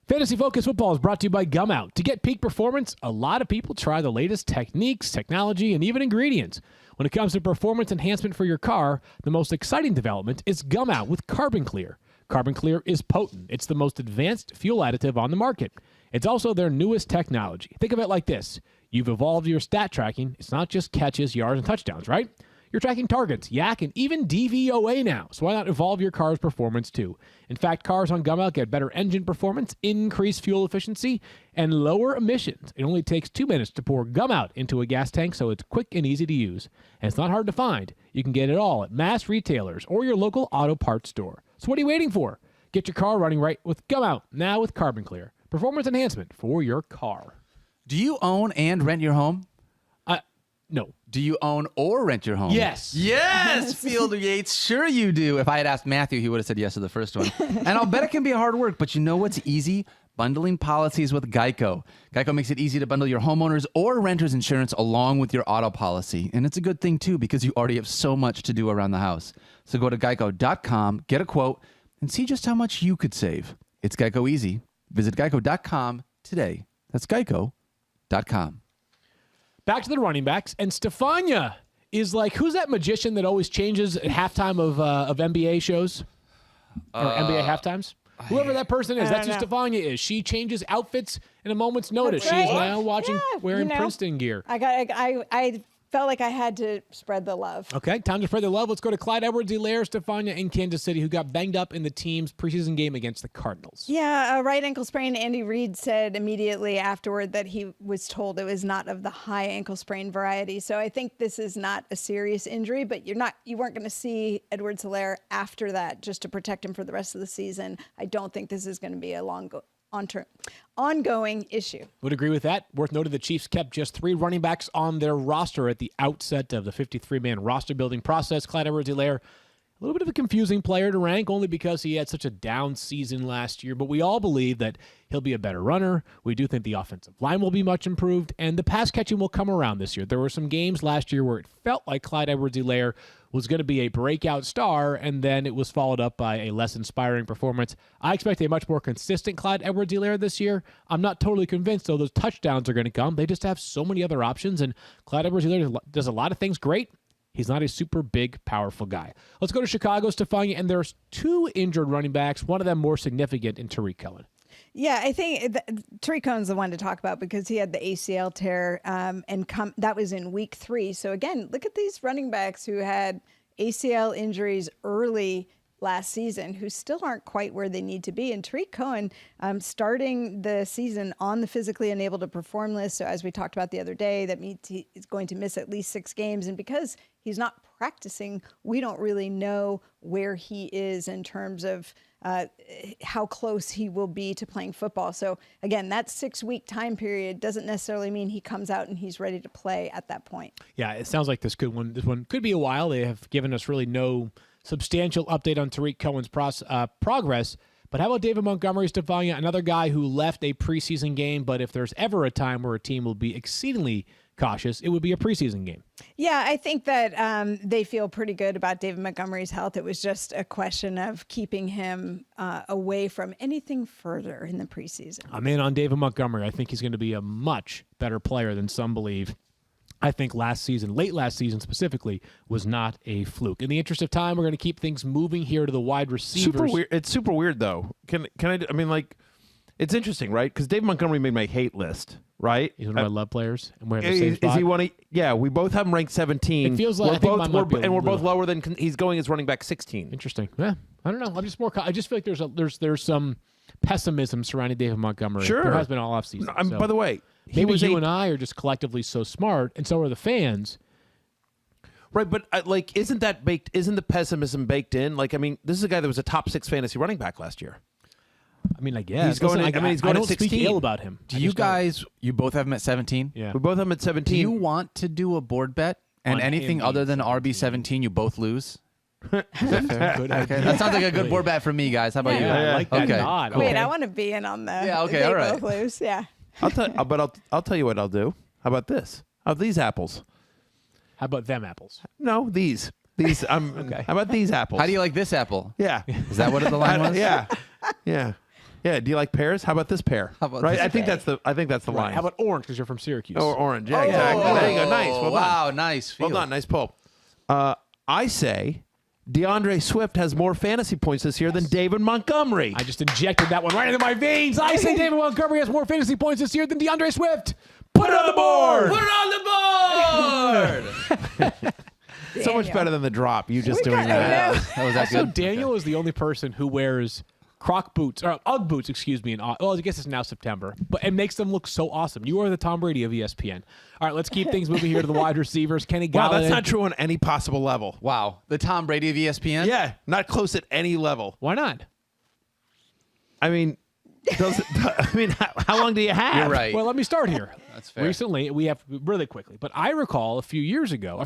Fantasy Focus Football is brought to you by Gum Out. To get peak performance, a lot of people try the latest techniques, technology, and even ingredients. When it comes to performance enhancement for your car, the most exciting development is Gum Out with Carbon Clear. Carbon Clear is potent. It's the most advanced fuel additive on the market. It's also their newest technology. Think of it like this. You've evolved your stat tracking. It's not just catches, yards, and touchdowns, right? You're tracking targets, yak, and even DVOA now. So why not evolve your car's performance too? In fact, cars on Gum Out get better engine performance, increased fuel efficiency, and lower emissions. It only takes 2 minutes to pour Gum Out into a gas tank, so it's quick and easy to use. And it's not hard to find. You can get it all at mass retailers or your local auto parts store. So what are you waiting for? Get your car running right with Gum Out, now with Carbon Clear. Performance enhancement for your car. Do you own and rent your home? No. Do you own or rent your home? Yes. Yes, Fielder Yates. Sure you do. If I had asked Matthew, he would have said yes to the first one. And I'll bet it can be hard work, but you know what's easy? Bundling policies with Geico. Geico makes it easy to bundle your homeowners or renters insurance along with your auto policy. And it's a good thing, too, because you already have so much to do around the house. So go to geico.com, get a quote, and see just how much you could save. It's Geico easy. Visit geico.com today. That's geico.com. Back to the running backs, and Stephania is like, who's that magician that always changes at halftime of NBA shows or NBA halftimes? Whoever that person is, that's who know. Stephania is. She changes outfits in a moment's notice. That's She is right. now watching wearing Princeton gear. I felt like I had to spread the love. Okay, time to spread the love. Let's go to Clyde Edwards-Helaire, Stephania in Kansas City, who got banged up in the team's preseason game against the Cardinals. Yeah, a right ankle sprain. Andy Reid said immediately afterward that he was told it was not of the high ankle sprain variety. So I think this is not a serious injury, but you weren't going to see Edwards-Helaire after that just to protect him for the rest of the season. I don't think this is going to be a ongoing issue. Would agree with that. Worth noting, the Chiefs kept just 3 running backs on their roster at the outset of the 53-man roster building process. Clyde Edwards-Helaire, a little bit of a confusing player to rank only because he had such a down season last year, but we all believe that he'll be a better runner. We do think the offensive line will be much improved, and the pass catching will come around this year. There were some games last year where it felt like Clyde Edwards-Helaire was going to be a breakout star, and then it was followed up by a less inspiring performance. I expect a much more consistent Clyde Edwards-Helaire this year. I'm not totally convinced, though, those touchdowns are going to come. They just have so many other options, and Clyde Edwards-Helaire does a lot of things great. He's not a super big, powerful guy. Let's go to Chicago, Stephania, and there's 2 injured running backs, one of them more significant in Tariq Cohen. Yeah, I think Tariq Cohen's the one to talk about because he had the ACL tear, that was in week 3. So again, look at these running backs who had ACL injuries early last season who still aren't quite where they need to be. And Tariq Cohen starting the season on the physically unable to perform list. So as we talked about the other day, that means he is going to miss at least 6 games. And because he's not practicing, we don't really know where he is in terms of how close he will be to playing football. So again, that 6-week time period doesn't necessarily mean he comes out and he's ready to play at that point. Yeah, it sounds like this one could be a while. They have given us really no substantial update on Tariq Cohen's progress. But how about David Montgomery, Stephania, another guy who left a preseason game, but if there's ever a time where a team will be exceedingly cautious, it would be a preseason game. Yeah, I think that they feel pretty good about David Montgomery's health. It was just a question of keeping him away from anything further in the preseason. I'm in on David Montgomery. I think he's going to be a much better player than some believe. I think late last season specifically, was not a fluke. In the interest of time, we're going to keep things moving here to the wide receivers. Super weird. It's super weird, though. I mean, like, it's interesting, right? Because David Montgomery made my hate list, right? He's one of my love players, and we're in the same spot. Is he one? Yeah, we both have him ranked 17. It feels like we're both lower than he's going as running back 16. Interesting. Yeah, I don't know. I just feel like there's some pessimism surrounding David Montgomery. Sure, there has been all offseason. So by the way, maybe you and I are just collectively so smart, and so are the fans. Right, but like, isn't the pessimism baked in? Like, I mean, this is a guy that was a top 6 fantasy running back last year. mean, I guess. He's going. He's going I don't at 16. speak ill about him. Do you guys? You both have him at 17. Yeah. We both have him at 17. Do you want to do a board bet and On anything him other being than RB 17, you both lose? Good Okay, idea. that sounds like a good board bet for me, guys. How about you? I like that Okay. nod. Wait, Okay. I want to be in on the. Yeah, okay, they all right. both lose. Yeah. I'll tell you what I'll do. How about this? How about these apples? How about them apples? No, these. These. Okay. How about these apples? How do you like this apple? Yeah. Is that what the line was? Yeah. Yeah. Yeah. Do you like pears? How about this pear? How about right. this I think pear? that's the Right. line. How about orange because you're from Syracuse? or orange? Yeah. Exactly. There you go. Nice. Well done. Wow, nice. Well Field. done. Nice pull. I say DeAndre Swift has more fantasy points this year than David Montgomery. I just injected that one right into my veins. I say David Montgomery has more fantasy points this year than DeAndre Swift. Put it on the board. Put it on the board. So much better than the drop. You just We doing got- that. I know. That was that So good. Daniel is the only person who wears Croc boots or Ugg boots, excuse me. I guess it's now September, but it makes them look so awesome. You are the Tom Brady of ESPN. All right, let's keep things moving here to the wide receivers. Kenny Galladay. Wow, that's not true on any possible level. Wow, the Tom Brady of ESPN. Yeah, not close at any level. Why not? I mean, how long do you have? You're right. Well, let me start here. That's fair. Recently, we have really quickly, but I recall a few days ago,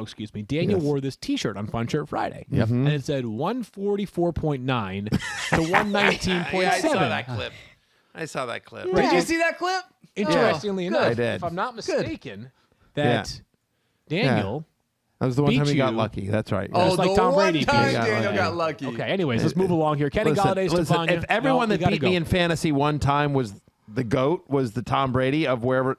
excuse me, Daniel wore this T-shirt on Fun Shirt Friday, and it said 144.9 to 119.7. Yeah, I saw that clip. I saw that clip. Did you see that clip? Interestingly enough, I did. if I'm not mistaken, that Daniel. That was the one Beat time he got you. lucky. That's right. Oh, Just like the Tom one Brady time beat you. Daniel got lucky. Okay, anyways, let's move along here. Kenny Galladay, Stephania. If everyone No, we that gotta beat me in fantasy one time was the GOAT, was the Tom Brady of wherever,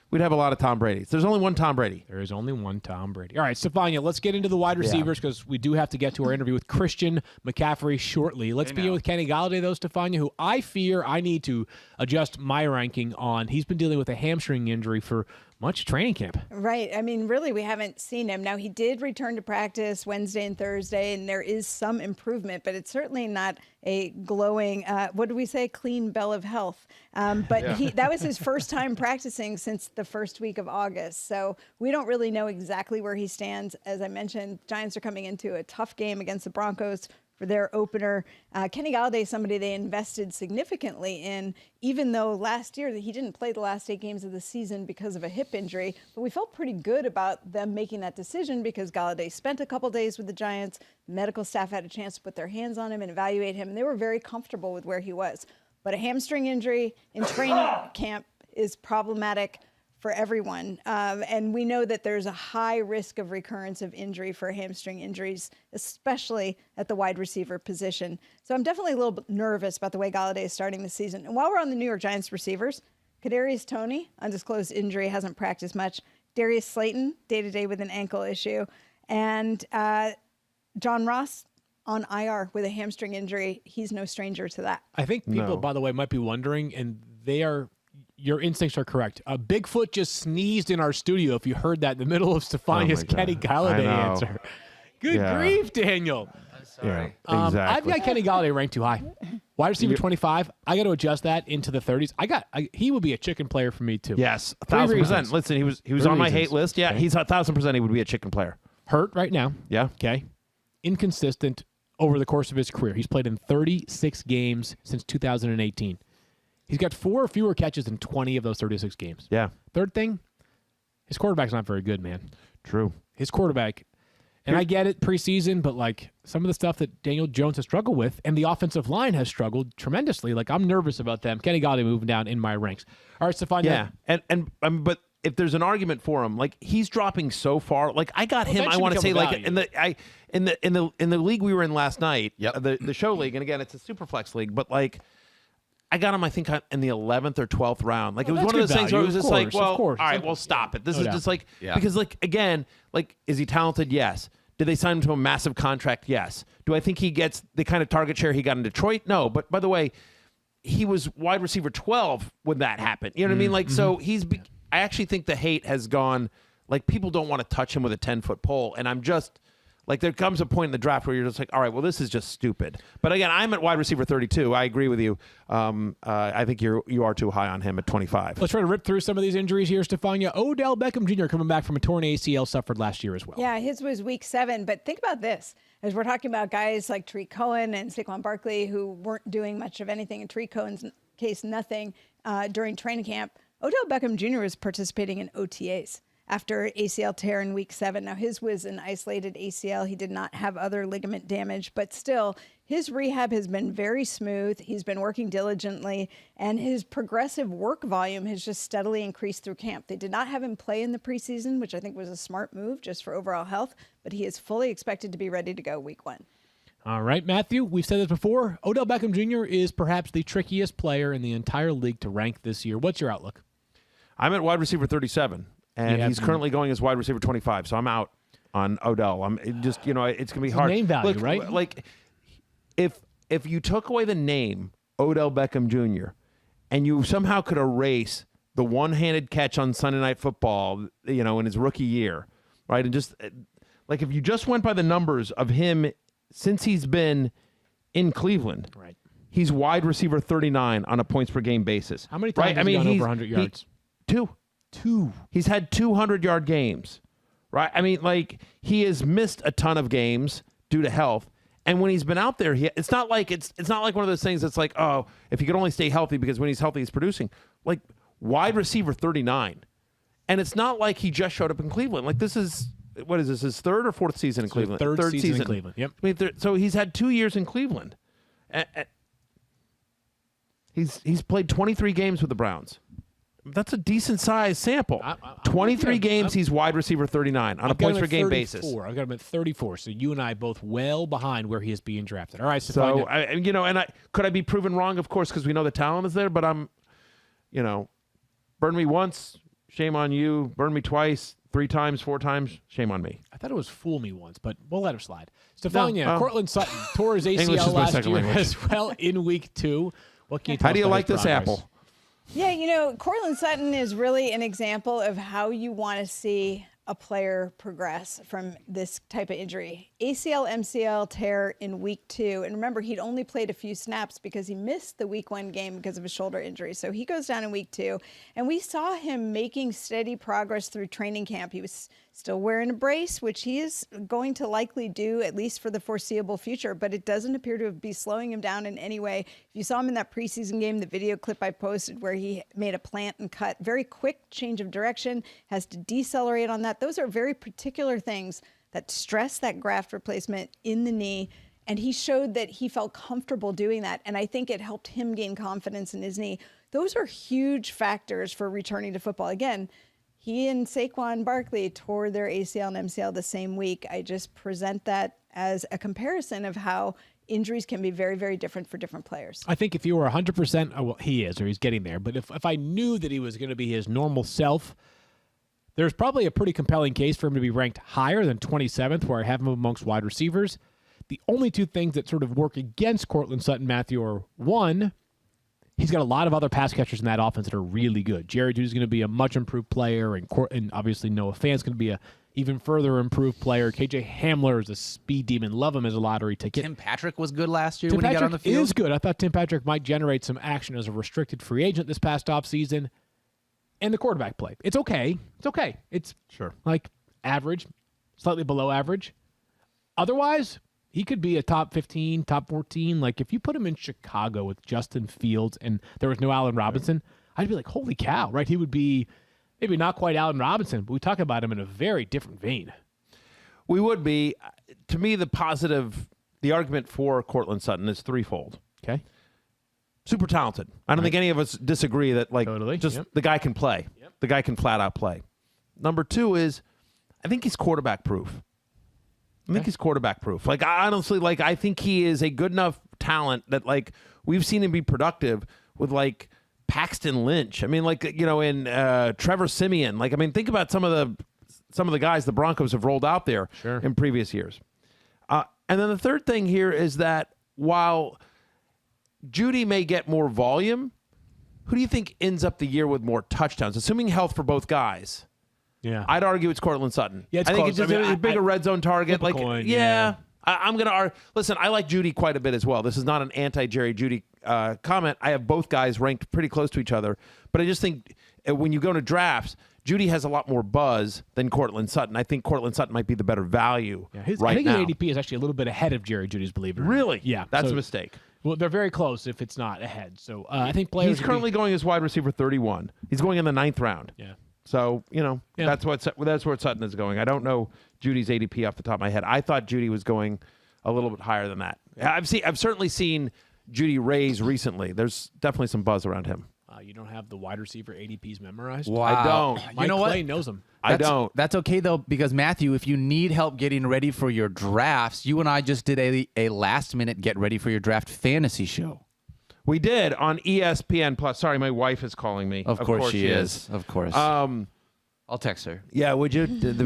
we'd have a lot of Tom Bradys. There's only one Tom Brady. There is only one Tom Brady. All right, Stephania, let's get into the wide receivers because we do have to get to our interview with Christian McCaffrey shortly. Let's begin with Kenny Galladay, though, Stephania, who I fear I need to adjust my ranking on. He's been dealing with a hamstring injury for much of training camp. Right. I mean, really, we haven't seen him. Now, he did return to practice Wednesday and Thursday, and there is some improvement, but it's certainly not a glowing, what do we say, clean bill of health. But that was his first time practicing since the first week of August. So we don't really know exactly where he stands. As I mentioned, Giants are coming into a tough game against the Broncos for their opener. Kenny Galladay is somebody they invested significantly in, even though last year he didn't play the last 8 games of the season because of a hip injury. But we felt pretty good about them making that decision because Galladay spent a couple days with the Giants. The medical staff had a chance to put their hands on him and evaluate him, and they were very comfortable with where he was. But a hamstring injury in training camp is problematic for everyone. And we know that there's a high risk of recurrence of injury for hamstring injuries, especially at the wide receiver position. So I'm definitely a little bit nervous about the way Galladay is starting the season. And while we're on the New York Giants receivers, Kadarius Toney, undisclosed injury, hasn't practiced much. Darius Slayton, day-to-day with an ankle issue. And John Ross on IR with a hamstring injury. He's no stranger to that. I think people, by the way, might be wondering, and your instincts are correct. Bigfoot just sneezed in our studio. If you heard that in the middle of Stephania's Kenny Galladay answer. Good grief, Daniel. Yeah, I've exactly. got Kenny Galladay ranked too high. Wide receiver 25. I got to adjust that into the 30s. He would be a chicken player for me too. Yes, Three 1,000%. reasons. Listen, he was Three on my reasons. hate list. Yeah, he's 1,000%. He would be a chicken player. Hurt right now. Yeah. Okay. Inconsistent over the course of his career. He's played in 36 games since 2018. He's got 4 or fewer catches in 20 of those 36 games. Yeah. Third thing, his quarterback's not very good, man. True. His quarterback, and I get it preseason, but like some of the stuff that Daniel Jones has struggled with, and the offensive line has struggled tremendously. Like I'm nervous about them. Kenny Galladay moving down in my ranks. All right, Stephania. Yeah, and but if there's an argument for him, like he's dropping so far. Like I got him. that I should want to become say a like in the league we were in last night. The show league, and again it's a Superflex league, but like. I got him, I think, in the 11th or 12th round. Like, it was that's one of those good things where it was value. just Of like, course, well, of course. all right, well, stop it. This No is doubt. just like, Yeah. because, like, again, like, is he talented? Yes. Did they sign him to a massive contract? Yes. Do I think he gets the kind of target share he got in Detroit? No. But, by the way, he was wide receiver 12 when that happened. You know what I mean? Like, so I actually think the hate has gone, like, people don't want to touch him with a 10-foot pole. And I'm just, Like there comes a point in the draft where you're just like, all right, well, this is just stupid. But again, I'm at wide receiver 32. I agree with you. I think you are too high on him at 25. Let's try to rip through some of these injuries here, Stephania. Odell Beckham Jr. coming back from a torn ACL suffered last year as well. Yeah, his was week 7. But think about this. As we're talking about guys like Tariq Cohen and Saquon Barclay who weren't doing much of anything, in Tariq Cohen's case, nothing during training camp, Odell Beckham Jr. was participating in OTAs after ACL tear in week 7. Now, his was an isolated ACL. He did not have other ligament damage, but still, his rehab has been very smooth. He's been working diligently, and his progressive work volume has just steadily increased through camp. They did not have him play in the preseason, which I think was a smart move just for overall health, but he is fully expected to be ready to go week 1. All right, Matthew, we've said this before. Odell Beckham Jr. is perhaps the trickiest player in the entire league to rank this year. What's your outlook? I'm at wide receiver 37. And he's currently going as wide receiver 25, so I'm out on Odell. I'm just, it's going to be hard. Name value, Look, right? Like, if you took away the name Odell Beckham Jr. and you somehow could erase the one-handed catch on Sunday Night Football, in his rookie year, right? And just like if you just went by the numbers of him since he's been in Cleveland, right? He's wide receiver 39 on a points per game basis. How many times has he gone over 100 yards? 2. He's had 200-yard games, right? I mean, like, he has missed a ton of games due to health. And when he's been out there, it's not like one of those things that's like, oh, if he could only stay healthy because when he's healthy, he's producing. Like, wide receiver 39. And it's not like he just showed up in Cleveland. Like, this is, what is this, his third or fourth season in Cleveland? Third season in Cleveland, yep. I mean, so he's had 2 years in Cleveland. He's played 23 games with the Browns. That's a decent-sized sample. 23 games, he's wide receiver 39 on a points-per-game basis. I've got him at 34, so you and I both well behind where he is being drafted. All right, so could I be proven wrong? Of course, because we know the talent is there, but I'm, burn me once, shame on you. Burn me twice, 3 times, 4 times, shame on me. I thought it was fool me once, but we'll let her slide. Stephania, Cortland Sutton tore his ACL last year as well in week 2. What can you tell us? How do you like this apple? Yeah, Cortland Sutton is really an example of how you want to see a player progress from this type of injury. ACL, MCL tear in week 2. And remember, he'd only played a few snaps because he missed the week 1 game because of a shoulder injury. So he goes down in week 2. And we saw him making steady progress through training camp. He was still wearing a brace, which he is going to likely do at least for the foreseeable future, but it doesn't appear to be slowing him down in any way. If you saw him in that preseason game, the video clip I posted where he made a plant and cut, very quick change of direction, has to decelerate on that. Those are very particular things that stress that graft replacement in the knee. And he showed that he felt comfortable doing that. And I think it helped him gain confidence in his knee. Those are huge factors for returning to football. Again, he and Saquon Barclay tore their ACL and MCL the same week. I just present that as a comparison of how injuries can be very, very different for different players. I think if you were 100%, well, he is, or he's getting there. But if I knew that he was going to be his normal self, there's probably a pretty compelling case for him to be ranked higher than 27th, where I have him amongst wide receivers. The only 2 things that sort of work against Cortland Sutton, Matthew, are 1, he's got a lot of other pass catchers in that offense that are really good. Jerry Jeudy's going to be a much improved player, and obviously Noah Fant's going to be a even further improved player. KJ Hamler is a speed demon. Love him as a lottery ticket. Tim Patrick was good last year when he got on the field. Tim Patrick is good. I thought Tim Patrick might generate some action as a restricted free agent this past offseason. And the quarterback play. It's okay. It's okay. It's like average, slightly below average. Otherwise, he could be a top 15, top 14. Like, if you put him in Chicago with Justin Fields and there was no Allen Robinson, I'd be like, holy cow, right? He would be maybe not quite Allen Robinson, but we talk about him in a very different vein. We would be. To me, the argument for Cortland Sutton is threefold. Okay. Super talented. I don't think any of us disagree that, like, the guy can play. Yep. The guy can flat out play. Number 2 is, I think he's quarterback proof. Like, honestly, like, I think he is a good enough talent that, like, we've seen him be productive with, like, Paxton Lynch. I mean, like, in Trevor Siemian. Like, I mean, think about some of the guys the Broncos have rolled out there in previous years. And then the third thing here is that while Jeudy may get more volume, who do you think ends up the year with more touchdowns? Assuming health for both guys. Yeah. I'd argue it's Cortland Sutton. Yeah, it's I think close. it's just a bigger red zone target. Flip a Like, coin, yeah. I'm going to listen, I like Jeudy quite a bit as well. This is not an anti-Jerry Jeudy comment. I have both guys ranked pretty close to each other. But I just think when you go to drafts, Jeudy has a lot more buzz than Cortland Sutton. I think Cortland Sutton might be the better value I right think now. his ADP is actually a little bit ahead of Jerry Jeudy's, believe it or not. Really? Yeah. That's so- a mistake. Well, they're very close if it's not ahead. So I think players. He's currently going as wide receiver 31. He's going in the 9th round. Yeah. So, that's where Sutton is going. I don't know Judy's ADP off the top of my head. I thought Jeudy was going a little bit higher than that. I've certainly seen Jeudy raise recently. There's definitely some buzz around him. You don't have the wide receiver ADPs memorized? Wow. I don't. Mike know what? Clay knows them. I don't. That's okay, though, because, Matthew, if you need help getting ready for your drafts, you and I just did a last-minute Get Ready for Your Draft fantasy show. We did on ESPN Plus. Sorry, my wife is calling me. Of course she is. Of course. I'll text her. Yeah, would you?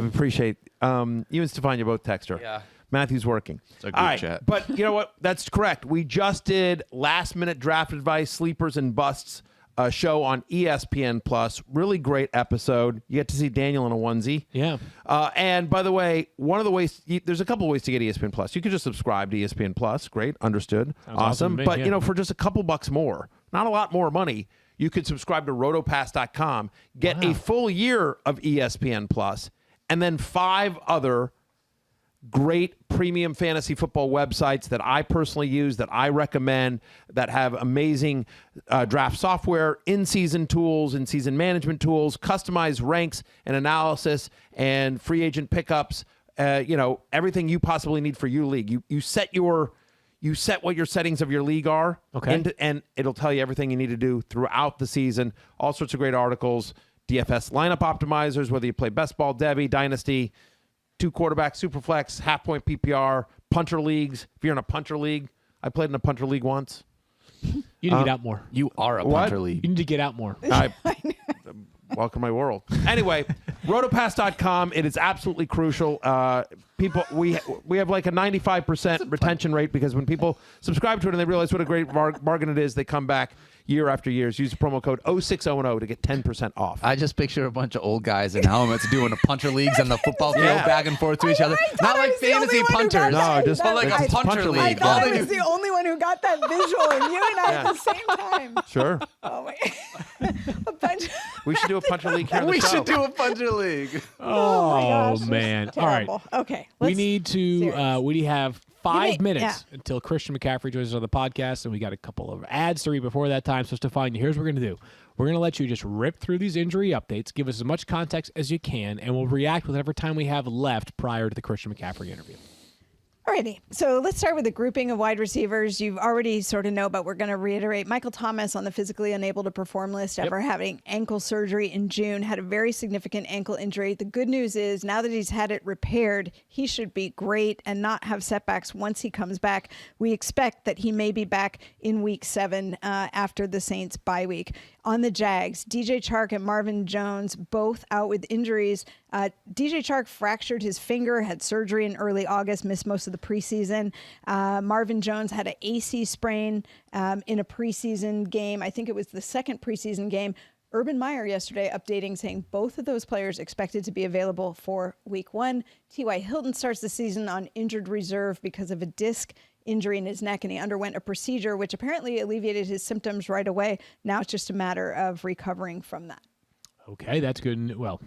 Appreciate. You and Stephania both text her. Yeah. Matthew's working. It's a group All right, chat. but you know what? That's correct. We just did last-minute draft advice, sleepers and busts show on ESPN Plus. Really great episode. You get to see Daniel in a onesie. Yeah. And by the way, one of the ways there's a couple of ways to get ESPN Plus. You could just subscribe to ESPN Plus. Great, understood, awesome. to me, But yeah. for just a couple bucks more, not a lot more money, you could subscribe to rotopass.com, get a full year of ESPN Plus, and then 5 other great premium fantasy football websites that I personally use, that I recommend, that have amazing draft software, in-season tools, in-season management tools, customized ranks and analysis, and free agent pickups. Everything you possibly need for your league. You set what your settings of your league are, Okay. and it'll tell you everything you need to do throughout the season. All sorts of great articles, DFS lineup optimizers, whether you play best ball, Devy, Dynasty, 2 quarterbacks, Superflex, half-point PPR, punter leagues. If you're in a punter league, I played in a punter league once. You need to get out more. You are a What? punter You league. need to get out more. Welcome to my world. Anyway, rotopass.com. It is absolutely crucial. People, we have like a 95% retention rate because when people subscribe to it and they realize what a great bargain it is, they come back year after year. Use the promo code 06010 to get 10% off. I just picture a bunch of old guys in helmets doing the punter leagues on the football field Yeah. back and forth to each other. I thought Not I like was the only fantasy one who got punters. that. No, just That like was- a it's punter punter league. I league. thought All I they was do- the only one who got that visual, and you and I at the same time. Sure. Oh my! A bunch. We should do a punter league here on the We show. should do a punter league. Oh, my gosh, man. it's All right. terrible. Okay. We let's- need to serious. we have 5 need- minutes yeah. until Christian McCaffrey joins us on the podcast, and we got a couple of ads to read before that time. So, Stephania, here's what we're going to do. We're going to let you just rip through these injury updates, give us as much context as you can, and we'll react with whatever time we have left prior to the Christian McCaffrey interview. Alrighty, so let's start with the grouping of wide receivers. You've already sort of know, but we're going to reiterate. Michael Thomas on the physically unable to perform list after having ankle surgery in June, had a very significant ankle injury. The good news is now that he's had it repaired, he should be great and not have setbacks once he comes back. We expect that he may be back in week 7 after the Saints bye week. On the Jags, DJ Chark and Marvin Jones both out with injuries. DJ Chark fractured his finger, had surgery in early August, missed most of the preseason. Marvin Jones had an AC sprain in a preseason game. I think it was the second preseason game. Urban Meyer yesterday updating, saying both of those players expected to be available for week 1. T.Y. Hilton starts the season on injured reserve because of a disc injury in his neck, and he underwent a procedure which apparently alleviated his symptoms right away. Now it's just a matter of recovering from that. Okay, that's good. Well,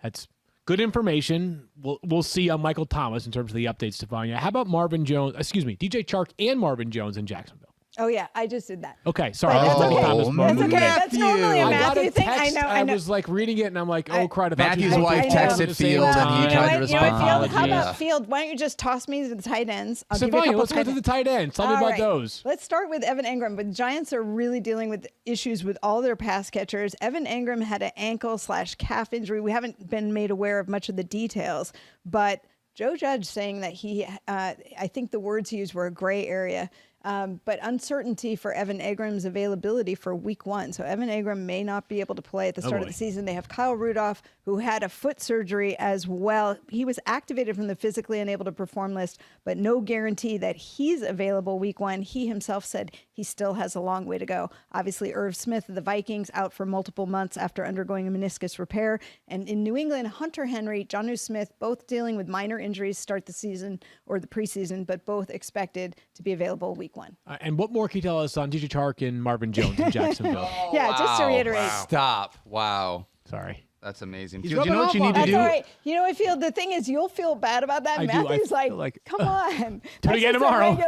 that's good information. We'll see on Michael Thomas in terms of the updates, Stephania. How about Marvin Jones? Excuse me, DJ Chark and Marvin Jones in Jacksonville. Oh, yeah, I just did that. Okay, sorry. But that's Michael okay. Thomas, That's Marvin okay. Jones. That's normally a I got Matthew a thing. text. I know. was like reading it, and I'm like, oh, crud. I thought Matthew's you were wife both on texted at the same Field, and he time. tried to You know what, Field? How respond. about Field? Why don't you just toss me to the tight ends? I'll give you a Stephania, couple let's go tight to the ends. tight ends. Tell me All about right. those. Let's start with Evan Engram. But the Giants are really dealing with issues with all their pass catchers. Evan Engram had an ankle/calf injury. We haven't been made aware of much of the details, but Joe Judge saying that he, I think the words he used were a gray area. but uncertainty for Evan Engram's availability for week 1. So Evan Engram may not be able to play at the start of the season. They have Kyle Rudolph, who had a foot surgery as well. He was activated from the physically unable to perform list, but no guarantee that he's available week 1. He himself said he still has a long way to go. Obviously, Irv Smith of the Vikings out for multiple months after undergoing a meniscus repair. And in New England, Hunter Henry, Jonnu Smith, both dealing with minor injuries start the season or the preseason, but both expected to be available week 1. And what more can you tell us on DJ Chark and Marvin Jones in Jacksonville? Just to reiterate. Stop. Wow. Sorry. That's amazing. He's Field, you know what you need to That's do? all right. You know, Field, the thing is, you'll feel bad about that. I do. Matthew's I feel like, come on. Do it again tomorrow.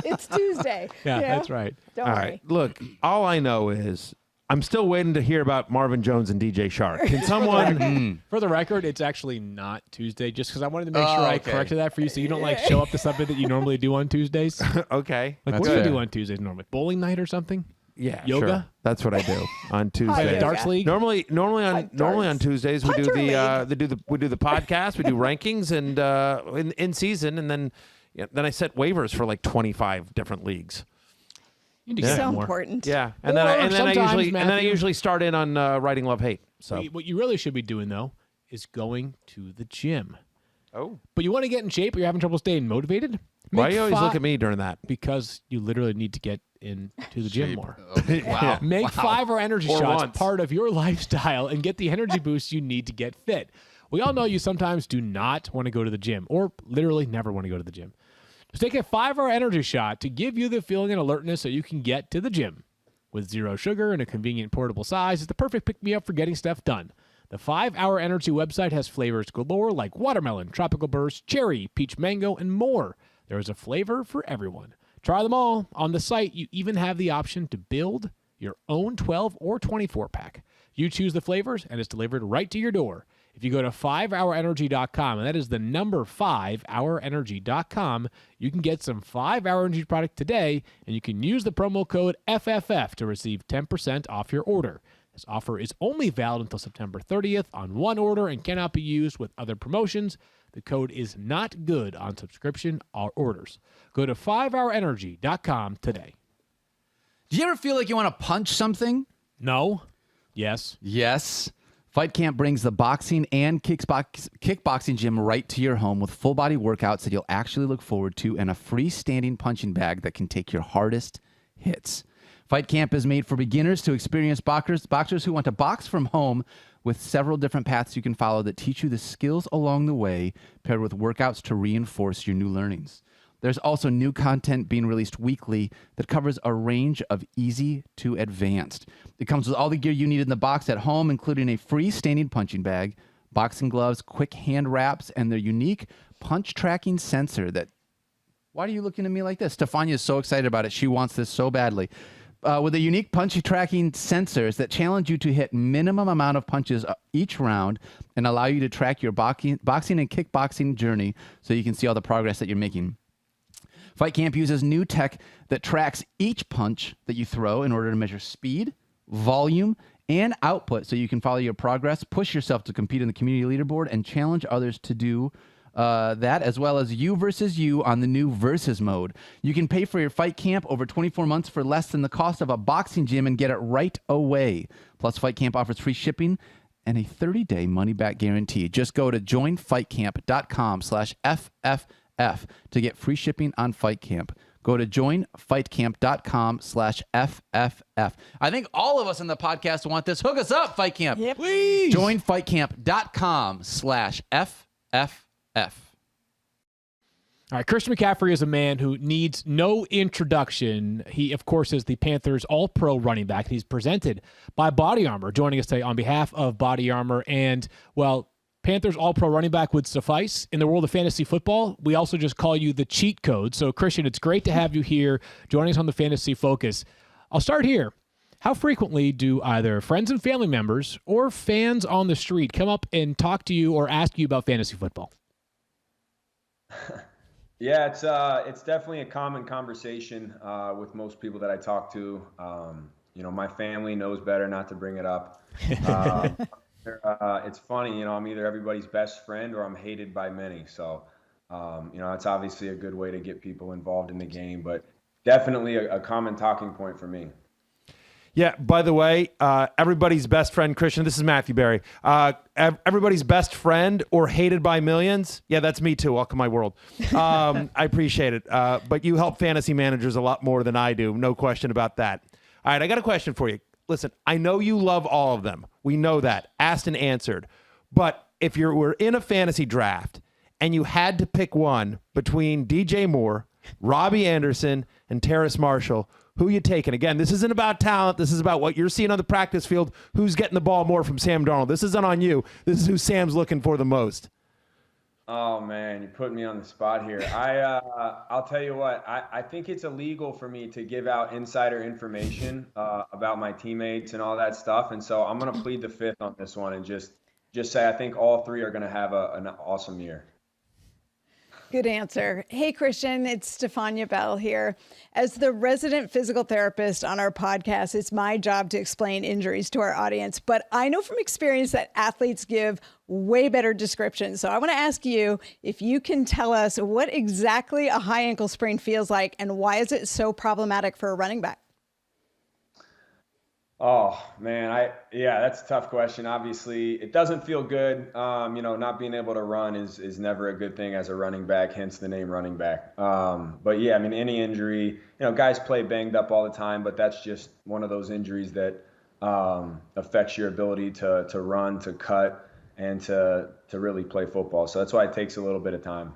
It's Tuesday. Yeah, that's right. Don't All worry. right. Look, all I know is I'm still waiting to hear about Marvin Jones and DJ Chark. Can someone... For the record, it's actually not Tuesday, just because I wanted to make sure I okay. corrected that for you so you don't like show up to something that you normally do on Tuesdays. Okay. Like, what do you do on Tuesdays normally? Bowling night or something? Yeah, Yoga? Sure. That's what I do on Tuesdays. Darts league? Normally on Tuesdays we do Punter we do the podcast, we do rankings and in season, and then I set waivers for like 25 different leagues. You need to get So more. important. Yeah, and then I usually start in on writing love hate. So What you really should be doing, though, is going to the gym. oh, But you want to get in shape, or you're having trouble staying motivated? why Make do you always fi- look at me during that? Because you literally need to get into the gym more. Wow. Make 5-hour energy Or shots once. part of your lifestyle and get the energy boost you need to get fit. We all know you sometimes do not want to go to the gym, or literally never want to go to the gym. Just take a 5-hour energy shot to give you the feeling and alertness so you can get to the gym. With 0 sugar and a convenient portable size, it's the perfect pick-me-up for getting stuff done. The 5-Hour Energy website has flavors galore like watermelon, tropical burst, cherry, peach mango, and more. There is a flavor for everyone. Try them all. On the site, you even have the option to build your own 12 or 24-pack. You choose the flavors, and it's delivered right to your door. If you go to 5hourenergy.com, and that is the number 5hourenergy.com, you can get some 5-Hour Energy product today, and you can use the promo code FFF to receive 10% off your order. This offer is only valid until September 30th on one order and cannot be used with other promotions. The code is not good on subscription or orders. Go to 5hourenergy.com today. Do you ever feel like you want to punch something? No? Yes. Yes. Fight Camp brings the boxing and kickboxing gym right to your home with full body workouts that you'll actually look forward to and a freestanding punching bag that can take your hardest hits. Fight Camp is made for beginners to experienced boxers who want to box from home, with several different paths you can follow that teach you the skills along the way, paired with workouts to reinforce your new learnings. There's also new content being released weekly that covers a range of easy to advanced. It comes with all the gear you need in the box at home, including a freestanding punching bag, boxing gloves, quick hand wraps, and their unique punch tracking sensor that... Why are you looking at me like this? Stephania is so excited about it. She wants this so badly. With a unique punch tracking sensors that challenge you to hit minimum amount of punches each round and allow you to track your boxing and kickboxing journey so you can see all the progress that you're making. Fight Camp uses new tech that tracks each punch that you throw in order to measure speed, volume, and output so you can follow your progress, push yourself to compete in the community leaderboard, and challenge others to do that, as well as you versus you on the new Versus mode. You can pay for your Fight Camp over 24 months for less than the cost of a boxing gym and get it right away. Plus, Fight Camp offers free shipping and a 30-day money-back guarantee. Just go to joinfightcamp.com/FFF to get free shipping on Fight Camp. Go to joinfightcamp.com/FFF. I think all of us in the podcast want this. Hook us up, Fight Camp. Yep. Please. Joinfightcamp.com/FFF. All right, Christian McCaffrey is a man who needs no introduction. He, of course, is the Panthers All-Pro running back. He's presented by Body Armor, joining us today on behalf of Body Armor. And, well, Panthers All-Pro running back would suffice. In the world of fantasy football, we also just call you the cheat code. So, Christian, it's great to have you here joining us on the Fantasy Focus. I'll start here. How frequently do either friends and family members or fans on the street come up and talk to you or ask you about fantasy football? Yeah, it's definitely a common conversation with most people that I talk to. My family knows better not to bring it up. It's funny, I'm either everybody's best friend or I'm hated by many. So It's obviously a good way to get people involved in the game, but definitely a common talking point for me. Yeah, by the way, everybody's best friend, Christian, this is Matthew Berry. Everybody's best friend or hated by millions. Yeah, that's me too. Welcome to my world. I appreciate it. But you help fantasy managers a lot more than I do. No question about that. All right, I got a question for you. Listen, I know you love all of them. We know that. Asked and answered. But if you were in a fantasy draft and you had to pick one between DJ Moore, Robbie Anderson, and Terrace Marshall, who you taking? Again, this isn't about talent. This is about what you're seeing on the practice field. Who's getting the ball more from Sam Darnold? This isn't on you. This is who Sam's looking for the most. Oh, man, you put me on the spot here. I'll tell you what. I think it's illegal for me to give out insider information about my teammates and all that stuff. And so I'm going to plead the fifth on this one and just say I think all three are going to have an awesome year. Good answer. Hey, Christian, it's Stephania Bell here. As the resident physical therapist on our podcast, it's my job to explain injuries to our audience. But I know from experience that athletes give way better descriptions. So I want to ask you if you can tell us what exactly a high ankle sprain feels like and why is it so problematic for a running back? Oh, man, that's a tough question. Obviously, it doesn't feel good. Not being able to run is never a good thing as a running back, hence the name running back. But yeah, I mean, any injury, guys play banged up all the time, but that's just one of those injuries that affects your ability to run, to cut, and to really play football. So that's why it takes a little bit of time.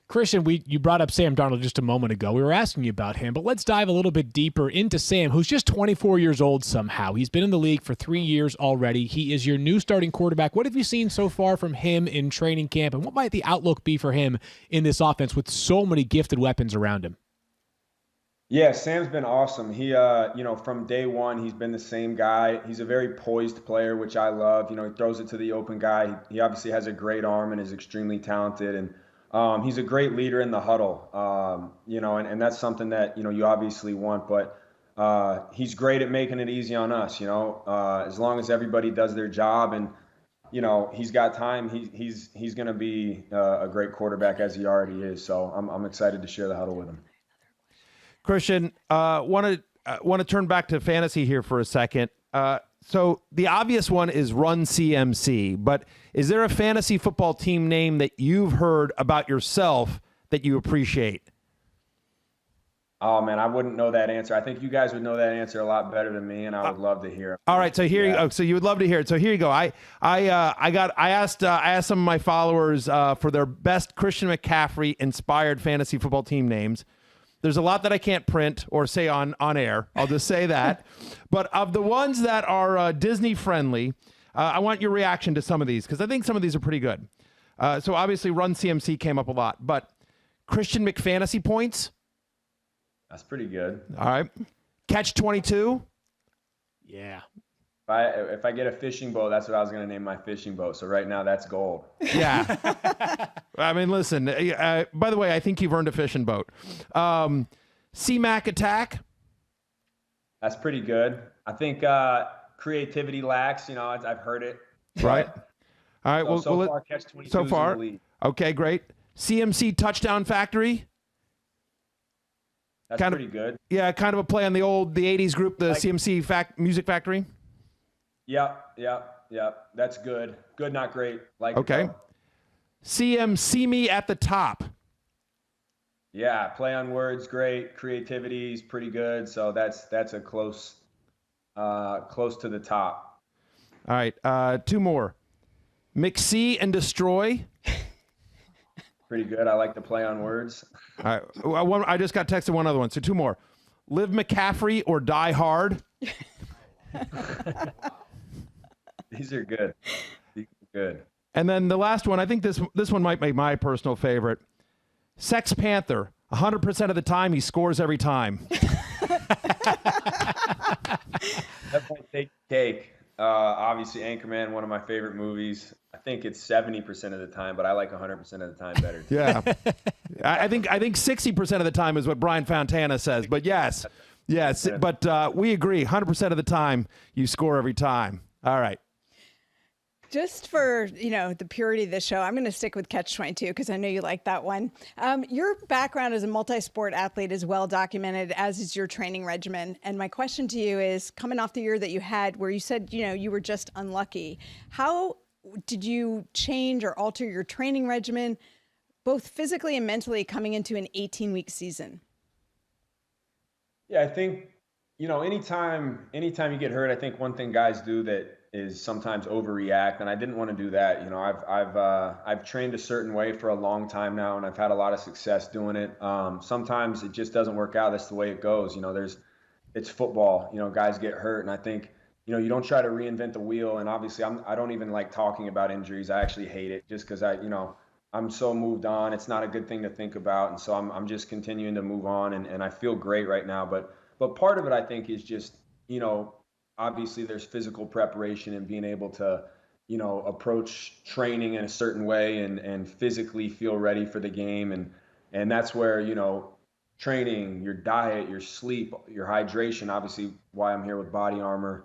Christian, you brought up Sam Darnold just a moment ago. We were asking you about him, but let's dive a little bit deeper into Sam, who's just 24 years old somehow. He's been in the league for 3 years already. He is your new starting quarterback. What have you seen so far from him in training camp, and what might the outlook be for him in this offense with so many gifted weapons around him? Yeah, Sam's been awesome. He, from day one, he's been the same guy. He's a very poised player, which I love. He throws it to the open guy. He obviously has a great arm and is extremely talented, and he's a great leader in the huddle, and that's something that, you obviously want, but he's great at making it easy on us, as long as everybody does their job and, he's got time, he's going to be a great quarterback as he already is. So I'm excited to share the huddle with him. Christian, want to turn back to fantasy here for a second. So the obvious one is Run CMC, but is there a fantasy football team name that you've heard about yourself that you appreciate? Oh, man, I wouldn't know that answer. I think you guys would know that answer a lot better than me, and I would love to hear it. All right, so here you go. So you would love to hear it. So here you go. I asked some of my followers for their best Christian McCaffrey inspired fantasy football team names. There's a lot that I can't print or say on air. I'll just say that. But of the ones that are Disney friendly, I want your reaction to some of these because I think some of these are pretty good. So obviously Run CMC came up a lot, but Christian McFantasy points. That's pretty good. All right. Catch 22. Yeah. If I get a fishing boat, that's what I was going to name my fishing boat. So right now that's gold. Yeah. I mean, listen, by the way, I think you've earned a fishing boat. C-Mac attack. That's pretty good. I think creativity lacks, I've heard it. Right. All right. So far, catch 22 so far. in the lead. Okay, great. CMC touchdown factory. That's pretty good. Yeah, kind of a play on the 80s group, the CMC Music Factory. Yep. That's good. Good, not great. Okay. See me at the top. Yeah, play on words, great. Creativity is pretty good. So that's a close to the top. All right, two more. McSee and destroy. Pretty good. I like the play on words. All right, I just got texted one other one. So two more. Live McCaffrey or die hard. These are good. Good. And then the last one, I think this one might be my personal favorite. Sex Panther. 100% of the time, he scores every time. That might take cake. Obviously, Anchorman, one of my favorite movies. I think it's 70% of the time, but I like 100% of the time better. Yeah. I think 60% of the time is what Brian Fontana says. But yes. But we agree. 100% of the time, you score every time. All right. Just for, the purity of the show, I'm going to stick with Catch-22 because I know you like that one. Your background as a multi-sport athlete is well documented, as is your training regimen. And my question to you is, coming off the year that you had where you said, you were just unlucky, how did you change or alter your training regimen, both physically and mentally, coming into an 18-week season? Yeah, I think, anytime you get hurt, I think one thing guys do that is sometimes overreact, and I didn't want to do that. I've trained a certain way for a long time now, and I've had a lot of success doing it. Sometimes it just doesn't work out. That's the way it goes. It's football. Guys get hurt, and I think you don't try to reinvent the wheel. And obviously, I don't even like talking about injuries. I actually hate it, just because I'm so moved on. It's not a good thing to think about, and so I'm just continuing to move on, and I feel great right now. But part of it, I think, is just obviously there's physical preparation and being able to, approach training in a certain way and physically feel ready for the game. And that's where, training, your diet, your sleep, your hydration, obviously why I'm here with Body Armor,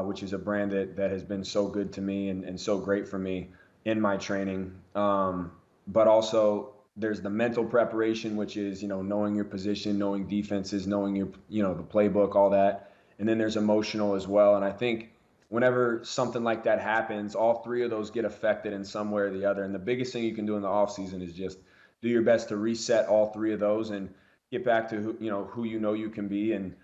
which is a brand that has been so good to me and so great for me in my training. But also there's the mental preparation, which is, knowing your position, knowing defenses, knowing your, the playbook, all that. And then there's emotional as well. And I think whenever something like that happens, all three of those get affected in some way or the other. And the biggest thing you can do in the off season is just do your best to reset all three of those and get back to who you can be. And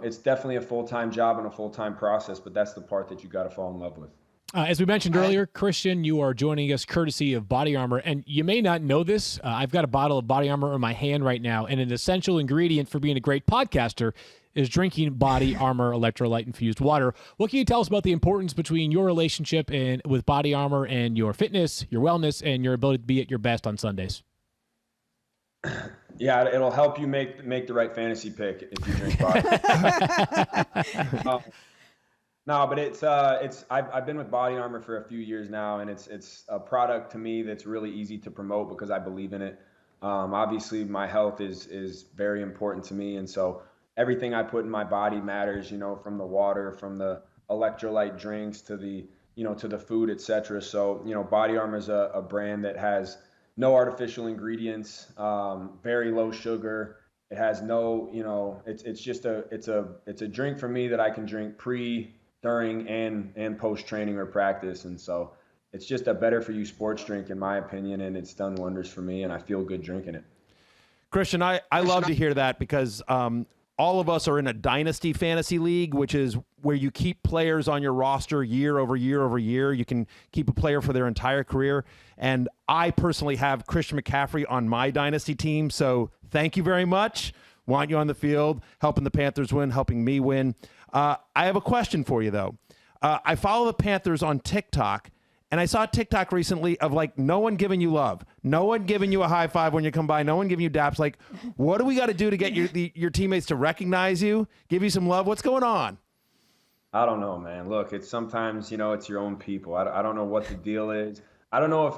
it's definitely a full-time job and a full-time process, but that's the part that you got to fall in love with. As we mentioned earlier, Christian, you are joining us courtesy of Body Armor. And you may not know this. I've got a bottle of Body Armor in my hand right now. And an essential ingredient for being a great podcaster is drinking Body Armor electrolyte-infused water. What can you tell us about the importance between your relationship with Body Armor and your fitness, your wellness, and your ability to be at your best on Sundays? Yeah, it'll help you make the right fantasy pick if you drink Body. No, but I've been with Body Armor for a few years now, and it's a product to me that's really easy to promote because I believe in it. Obviously, my health is very important to me, and so everything I put in my body matters. From the water, from the electrolyte drinks to the to the food, etc. So Body Armor is a brand that has no artificial ingredients, very low sugar. It has no it's a drink for me that I can drink pre, during, and post training or practice, and so it's just a better for you sports drink in my opinion, and it's done wonders for me, and I feel good drinking it. Christian, I love to hear that because all of us are in a dynasty fantasy league, which is where you keep players on your roster year over year over year. You can keep a player for their entire career. And I personally have Christian McCaffrey on my dynasty team. So thank you very much. Want you on the field, helping the Panthers win, helping me win. I have a question for you, though. I follow the Panthers on TikTok, and I saw a TikTok recently of no one giving you love, no one giving you a high five when you come by, no one giving you daps. What do we got to do to get your teammates to recognize you, give you some love? What's going on? I don't know, man. Look, it's sometimes, it's your own people. I don't know what the deal is. I don't know if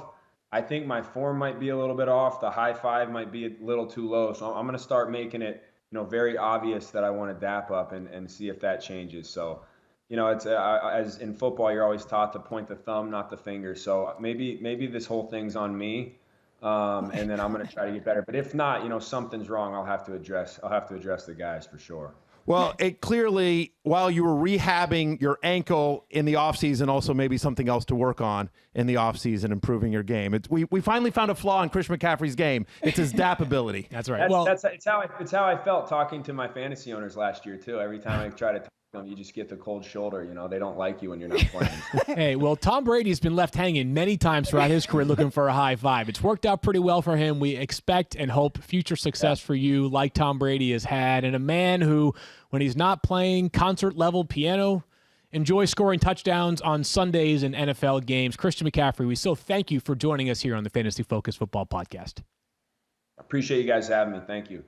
I think my form might be a little bit off. The high five might be a little too low. So I'm going to start making it, very obvious that I want to dap up and see if that changes. So, it's as in football, you're always taught to point the thumb, not the finger. So maybe this whole thing's on me, and then I'm going to try to get better. But if not, something's wrong. I'll have to address the guys for sure. Well, it clearly, while you were rehabbing your ankle in the offseason, also maybe something else to work on in the offseason, improving your game. We finally found a flaw in Chris McCaffrey's game. It's his DAP ability. That's right. It's how I felt talking to my fantasy owners last year too. Every time I try to talk to them, you just get the cold shoulder. They don't like you when you're not playing. Hey, well, Tom Brady's been left hanging many times throughout his career looking for a high five. It's worked out pretty well for him. We expect and hope future success for you like Tom Brady has had, and a man who, when he's not playing concert-level piano, enjoys scoring touchdowns on Sundays in NFL games. Christian McCaffrey, we still thank you for joining us here on the Fantasy Focus Football Podcast. I appreciate you guys having me. Thank you.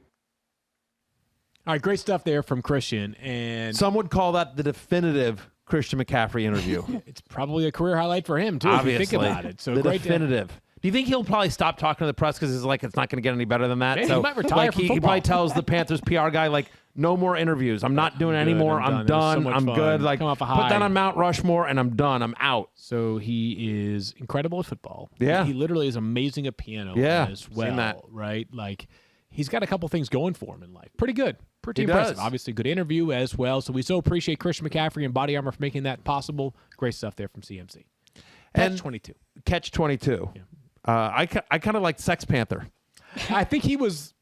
All right, great stuff there from Christian. And some would call that the definitive Christian McCaffrey interview. It's probably a career highlight for him, too, obviously, if you think about it. So the great definitive. Do you think he'll probably stop talking to the press because it's not going to get any better than that? Maybe so he might retire from football. He probably tells the Panthers PR guy, no more interviews. I'm not doing it anymore. I'm done. So I'm fun. good. Like, Come off a put high. that on Mount Rushmore, and I'm done. I'm out. So he is incredible at football. Yeah. He literally is amazing at piano as well. Seen that. Right? Like, he's got a couple things going for him in life. Pretty good. Pretty He impressive. does. Obviously, good interview as well. So we so appreciate Christian McCaffrey and Body Armor for making that possible. Great stuff there from CMC. And 22. Catch 22. Yeah. I kind of like Sex Panther. I think he was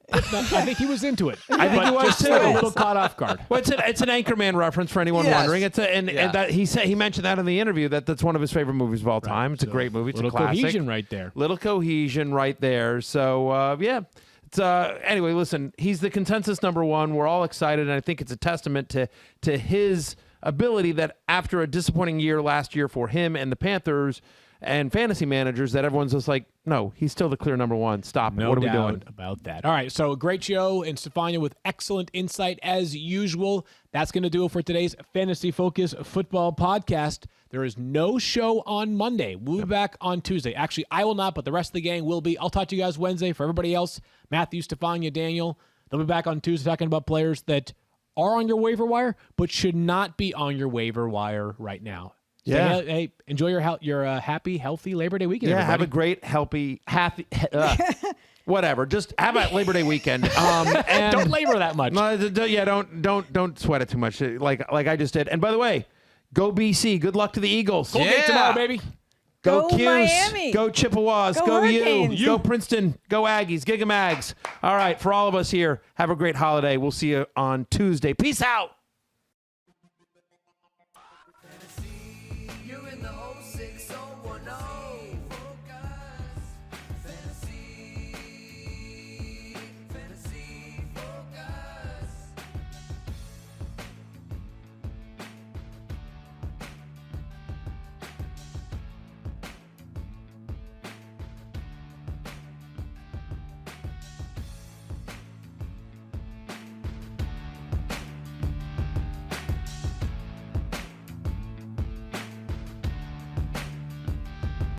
into it. I think he was just too. a little caught off guard. Well, it's an Anchorman reference for anyone Yes. wondering. And that he mentioned that in the interview that's one of his favorite movies of all time. It's a great movie. It's a Little classic. cohesion right there. Little cohesion right there. So yeah. It's, anyway, listen. He's the consensus #1. We're all excited, and I think it's a testament to his ability that after a disappointing year last year for him and the Panthers and fantasy managers, that everyone's just like, no, he's still the clear #1. Stop it. No What are we doubt doing? about that. All right, so a great show, and Stephania with excellent insight as usual. That's going to do it for today's Fantasy Focus Football Podcast. There is no show on Monday. We'll be back on Tuesday. Actually, I will not, but the rest of the gang will be. I'll talk to you guys Wednesday. For everybody else, Matthew, Stephania, Daniel, they'll be back on Tuesday talking about players that are on your waiver wire, but should not be on your waiver wire right now. Yeah. So, hey, enjoy your happy, healthy Labor Day weekend. Yeah, everybody. have a great, happy, whatever. Just have a Labor Day weekend. And Don't labor that much. No, don't sweat it too much, like I just did. And by the way, go BC. Good luck to the Eagles. Colgate tomorrow, baby. Go Cuse. Miami. Go Chippewas. Go Go Hurricanes. Go Princeton. Go Aggies. Giga Mags. All right, for all of us here, have a great holiday. We'll see you on Tuesday. Peace out.